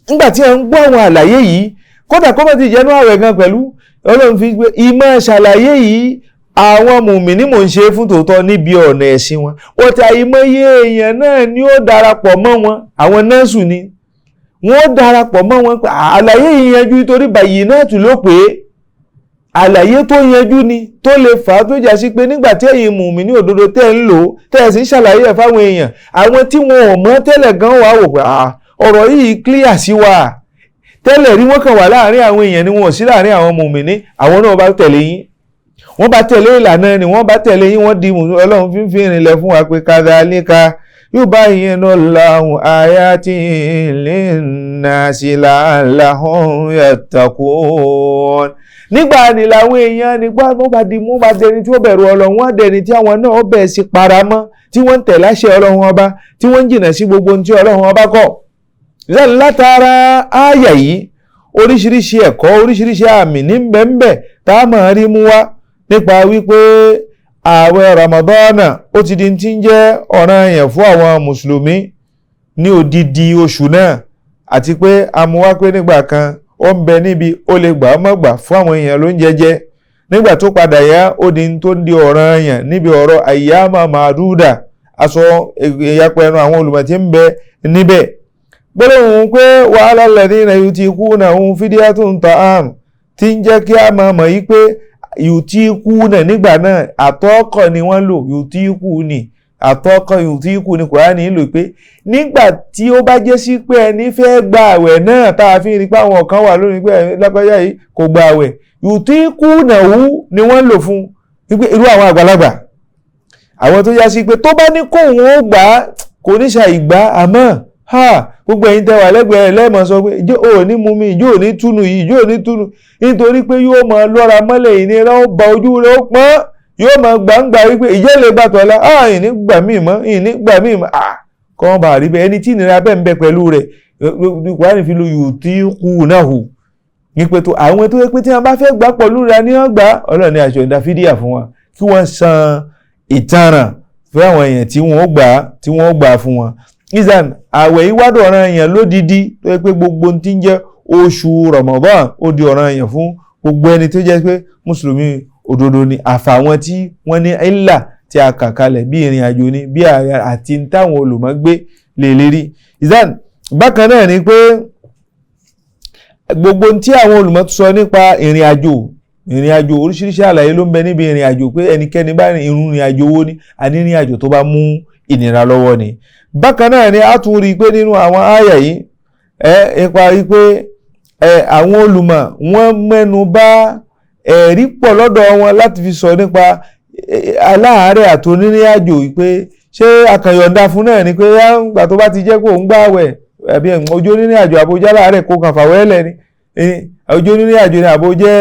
nígbà tí a ń gbọ́ àwọn àlàyé yìí kódà kó má ti jẹ́nu ààrẹ gan pẹ̀lú Ọlọ́run fi gbé ìmọ̀ ṣàlàyé yìí àwọn mùmínì mò ń ṣe fún tòótọ́ níbi ọ̀nà ẹ̀sìn wọn wọ́n ti àìmọye èèyàn náà ni ó darapọ̀ mọ́ wọn àwọn nọ́ọ̀sù ni wọ́n darapọ̀ mọ́ wọn pé àlàyé yìí yanjú nítorí bàyìí náà tù ló pé àlàyé tó yanjú ni tó lè fà á tó jà sí pé nígbà tí ẹ̀yin mùmínì òdodo tẹ́ ń lò tẹ́ ẹ̀ sì ń ṣàlàyé ẹ̀ fáwọn èèyàn àwọn tí wọn ò mọ̀ tẹ́lẹ̀ gan wà wò pé ọ̀rọ̀ yìí clear sí wa tẹ́lẹ̀ rí wọ́n kàn wà láàrin àwọn èèyàn ni wọn ò sí láàrin àwọn mùmínì àwọn náà bá tẹ̀lé yín wọ́n bá tẹ̀lé ìlànà ni wọ́n bá tẹ̀lé yín wọ́n di Ọlọ́run fífi ìrìnlẹ̀ fún wa pé kadhalika yubayyinu Allahu ayatihi linnasi la'allahum yattaqun nígbà ni làwọn èèyàn nígbà wọ́n bá dẹni tí ó bẹ̀rù Ọlọ́run wọ́n dẹni tí àwọn náà bẹ̀ sí paramọ́ tí wọ́n ń tẹ̀lé àṣẹ Ọlọ́run ọba tí wọ́n ń jìnà sí gbogbo ohun tí Ọlọ́run ọba kọ̀ látara àyà yìí oríṣiríṣi ẹ̀kọ́ oríṣiríṣi àmì ní bẹ́ẹ̀ tá a máa rí mú wá nípa wípé ààwẹ̀ Ramadana ó ti di tí ń jẹ́ ọ̀ranyàn fún àwọn mùsùlùmí ní odidi oṣù náà àti pé amúwá pé nígbà kan ó ń bẹ níbi ó lè gbà ọmọ gbà fún àwọn èèyàn ló ń jẹjẹ nígbà tó padà yá ó di tó ń di ọ̀ranyàn níbi ọ̀rọ̀ ayyama ma'duda aṣọ ìyapẹ̀ ẹnu àwọn olùmọ̀ tí ń bẹ níbẹ̀ gbọ́dọ̀ òun pé wa 'ala alladhina yutiqunahu fidyatun ta'am tí ń jẹ́ kí a máa mọ̀ yí pé yutiquna nígbà náà àtọ́kọ̀ ni wọ́n lò yutiqu ni Kùránì lò pé nígbà tí ó bá jẹ́ sí pé ẹni fẹ́ gba àwẹ̀ náà tá a fi rí pé àwọn kan wà lórí pé lápẹ́yà yìí kò gba àwẹ̀ yutiqunahu ni wọ́n lò fún wípé irú àwọn àgbàlagbà àwọn tó yá sí pé tó bá ní kóhun ó gbà kò ní ṣàìgbà àmọ́ gbogbo ẹ̀yin tẹ́ wà lẹ́gbẹ̀ẹ́ lẹ́mọ̀ sọ pé ìjọ ò ní mú mi ìjọ ò ní túnú yìí ìjọ ò ní túnú nítorí pé yóò máa lọ́ra mọ́lẹ̀ ìnira ó ba ojú rẹ̀ ó pọ́n yóò máa gbàǹgbà wípé ìjẹ́ lè bá tọ́lá ìní gbà mí mọ́ kọ́ wọn bá rí bẹ́ẹ̀ ẹni tí ìnira bẹ́ẹ̀ ń bẹ pẹ̀lú rẹ̀ Kùránì fi lo yutiqunahu ní pé tó àwọn tó yẹ pé tí wọ́n bá fẹ́ gbà pọ̀lú rẹ̀ ní wọ́n gbà Ọlọ́run ní aṣọ ìdá fídíà fún wọn kí wọ́n san ìtanràn fún àwọn èèyàn tí wọ́n gbà fún wọn izan àwẹ̀ ìwádọ̀ ọ̀ranyàn lódidi tó yẹ pé gbogbo tí ń jẹ́ oṣù Ramadan ó di ọ̀ranyàn fún gbogbo ẹni tó jẹ́ pé mùsùlùmí òdodo ni àfàwọn tí wọ́n ní ìlà tí a kà kalẹ̀ bí ìrìn àjò ni bí ààrẹ àti táwọn olùmọ̀gbé lè lérí izan bákan náà ni pé gbogbo tí àwọn olùmọ̀ sọ nípa ìrìn àjò oríṣiríṣi àlàyé ló ń bẹ níbi ìrìn àjò pé ẹnikẹ́ni bá ìrìn àjò owó ni àní ìrìn àjò tó bá mú ìnira lọ́wọ́ ni bákan náà ni a tún rí pé nínú àwọn àyà yìí ipa rí pé àwọn olùmọ̀ wọ́n mẹ́nu bà ẹ̀rí pọ̀ lọ́dọ̀ wọn láti fi sọ nípa aláàárẹ̀ àti onírìn àjò pé ṣé akànyọ̀ǹda fún náà ni pé gbà tó bá ti jẹ́ pé òun gbààwẹ̀ àbí ojú onírìn àjò àbójá aláàárẹ̀ kó kàn fàwẹ́lẹ̀ ni ojú onírìn àjò ni àbójẹ́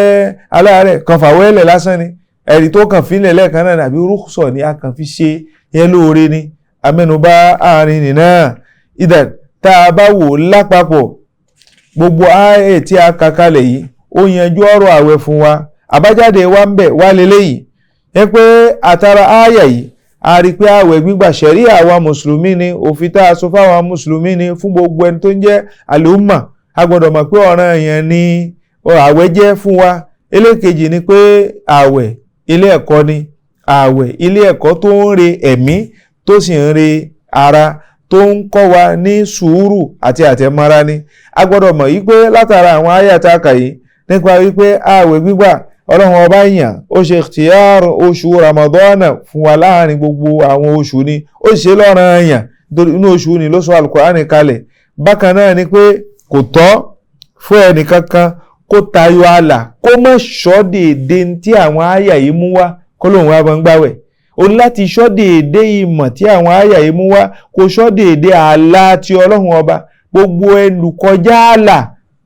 aláàárẹ̀ kàn fàwẹ́lẹ̀ lásán ni ẹ̀rí tó kàn fílẹ̀ lẹ́ẹ̀kan náà àbí rúkṣọ̀ ni a kàn fi ṣe yẹn lóore ni amẹ́nubà àárín nìna ìdá tá a bá wò lápapọ̀ gbogbo ààyè tí a kà kalẹ̀ yìí ó yanjú ọ̀rọ̀ àwẹ̀ fún wa àbájáde wa ń bẹ̀ wá lélẹ́yìí ẹ pé àtàrà ààyè yìí a rí pé àwẹ̀ gbígbà ṣẹ̀rí àwa mùsùlùmí ni òfin tá a sọ fáwọn mùsùlùmí ni fún gbogbo ẹni tó ń jẹ́ àlùmà a gbọ́dọ̀ mọ̀ pé ọ̀ranyàn ni àwẹ̀ jẹ́ fún wa ẹlẹ́kejì ni pé àwẹ̀ ilé ẹ̀kọ́ ni àwẹ̀ ilé ẹ̀kọ́ tó ń re ẹ̀mí tó sì ń re ara tó ń kọ́ wa ní sùúrù àti àtẹ̀mọ́ra ni a gbọ́dọ̀ mọ̀ wípé látara àwọn àyàtà kàyí nípa wípé ààwẹ̀ gbígbà ọlọ́run ọba yàn ó ṣe ikhtiyar oṣù Ramadan fún wa láàrin gbogbo àwọn oṣù ni ó ṣe lọ́ranyàn nítorí inú oṣù ni ló sọ Al-Qur'ani kalẹ̀. Bákan náà ni pé kò tọ́ fún ẹnì kankan kó tayọ àlà kó má ṣọ́ déédé tí àwọn àyà yìí mú wá kó lóun wá bọ́ ń gbàwẹ̀. O ní láti ṣọ́ déédé ìmọ̀ tí àwọn àyà yìí mú wá kó ṣọ́ déédé àlà tí ọlọ́run ọba. Gbogbo ẹlùkọjá àlà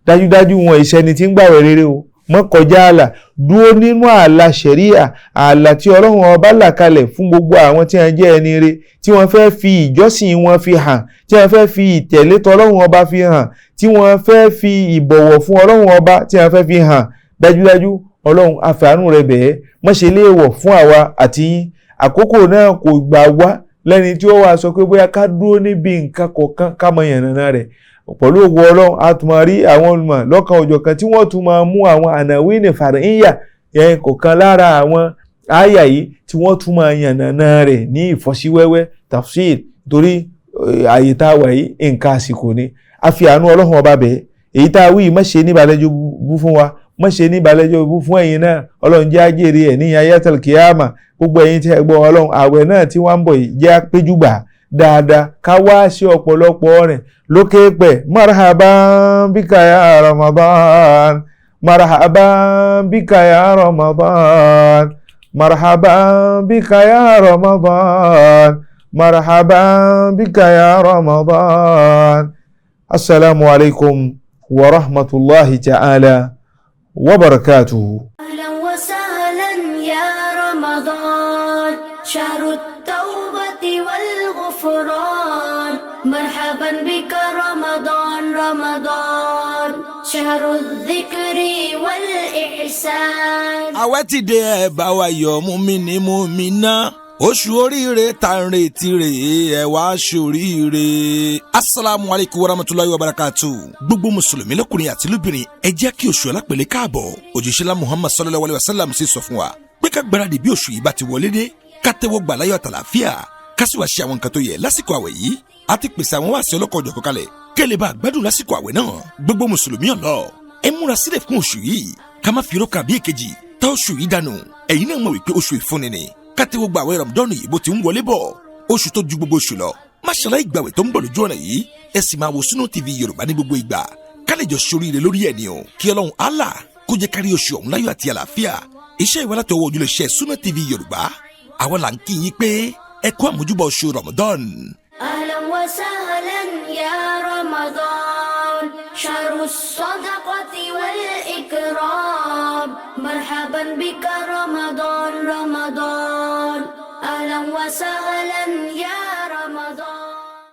dájúdájú wọn ìṣẹ́ni tí ń gbàwẹ̀ rere o, mọ́ kọjá àlà, dúró nínú àlà ṣẹ̀ríà, àlà tí ọlọ́run ọba là kalẹ̀ fún gbogbo àwọn tí wọ́n jẹ́ ẹni rere, tí wọ́n fẹ́ fi ìjọsìn wọn fi hàn, tí wọ́n fẹ́ fi ìtẹ̀lé tọlọ́run ọba fi hàn, tí wọ́n fẹ́ fi ìbọ̀wọ̀ fún ọlọ́run ọba tí wọ́n fẹ́ fi hàn. Dájúdájú ọlọ́run àfàànú rẹ̀ bẹ̀ẹ́ má ṣe léèwọ̀ fún àwa àti yín. Àkókò náà kò gbà wá lẹ́ni tí ó wà sọ pé bóyá ká dúró níbi nǹkan kọ̀ọ̀kan ká mọ yànnàná rẹ̀. Pẹ̀lú ògo ọlọ́run a tún máa rí àwọn olùmọ̀ lọ́kan òjọ̀kan tí wọ́n tún máa mú àwọn ànàwínì fàríyà yẹn kọ̀ọ̀kan lára àwọn àyà yìí tí wọ́n tún máa yànnàná rẹ̀ ní ìfọ́síwẹ́wẹ́ tafsir, torí àyè tá a wà yìí nǹkan àsìkò ni. A fi àánú ọlọ́run ọba bẹ̀ẹ́ èyí tá a wí má ṣe ní ìbàlẹ́jọ́ bú fún wa, má ṣe ní ìbàlẹ́jọ́ bú fún ẹ̀yin náà. Ọlọ́run jẹ́ àjèrè ẹ̀ ní ayatul kiyama. Gbogbo ẹ̀yin tí ẹ gbọ́ ọlọ́run àwẹ̀ náà tí wọ́n ń bọ̀ yìí jẹ́ àpéjúgbà dáadáa ká wá sí ọ̀pọ̀lọpọ̀ rẹ̀ lókè pẹ̀. Marhaban bika ya Ramadan, marhaban bika ya Ramadan, marhaban bika ya Ramadan, marhaban bika ya Ramadan. Assalamu alaikum wa rahmatullahi ta'ala wa barakatuhu. Ahlan wa sahlan ya Ramadan, shahru at-tawbati wal ghufran. Marhaban bika Ramadan, Ramadan, shahru adh-dhikri wal ihsan. Àwẹ̀ ti dé ẹ bá wa yọ̀ mùmínì mùmínà, oṣù oríire tá ń retí rèé ẹ wá ṣoríire. Assalamu alaikum warahmatullahi wabarakatuh. Gbogbo mùsùlùmí lọ́kùnrin àti lóbìnrin ẹ jẹ́ kí oṣù alápẹ̀lẹ̀ káàbọ̀. Òjíṣẹ́lá Muhammad sallallahu alaihi wasallam sì sọ fún wa pé ká gbáradì bí oṣù yìí bá ti wọlé dé, ká tẹ́wọ́ gbà láyọ̀ àtàlàáfíà, ká sì wá ṣe àwọn nǹkan tó yẹ lásìkò àwẹ̀ yìí. A ti pèsè àwọn wáàsí ọlọ́kọ̀ọ́jọ̀kọ̀ kalẹ̀ kẹ́lẹ́ bá gbádùn lásìkò àwẹ̀ náà. Gbogbo mùsùlùmí ọ̀lọ́ ẹ múra sílẹ̀ fún oṣù yìí, ká má fi rókà bí èkejì tá oṣù yìí dànù. Ẹ̀yin náà mọ̀ wípé oṣù ìfúnni ni, ká tẹ́wọ́ gbà àwẹ̀ Ramadan yìí bó ti ń wọlé bọ̀, oṣù tó ju gbogbo oṣù lọ. Má ṣàlàyé gbàwẹ̀ tó ń bọ̀ lójú ọ̀nà yìí, ẹ sì máa wo Sunna TV Yorùbá ní gbogbo ìgbà, ká lè jọ ṣoríire lórí ẹ̀ ni o. Kí Ọlọ́run Allah kó jẹ́ kárí oṣù ọ̀hún láyọ̀ àti àlàáfíà. Iṣẹ́ ìwà láti ọwọ́ ojúlẹ̀ṣẹ́ Sunna TV Yorùbá. Àwọn là ń kí yín pé ẹ kú àmójúbà oṣù Ramadan. Ahlan wa sahlan ya Ramadan, shahru as-sadaqati wal ikram. Marhaban bika Ramadan, Ramadan, ahlan wa sahlan ya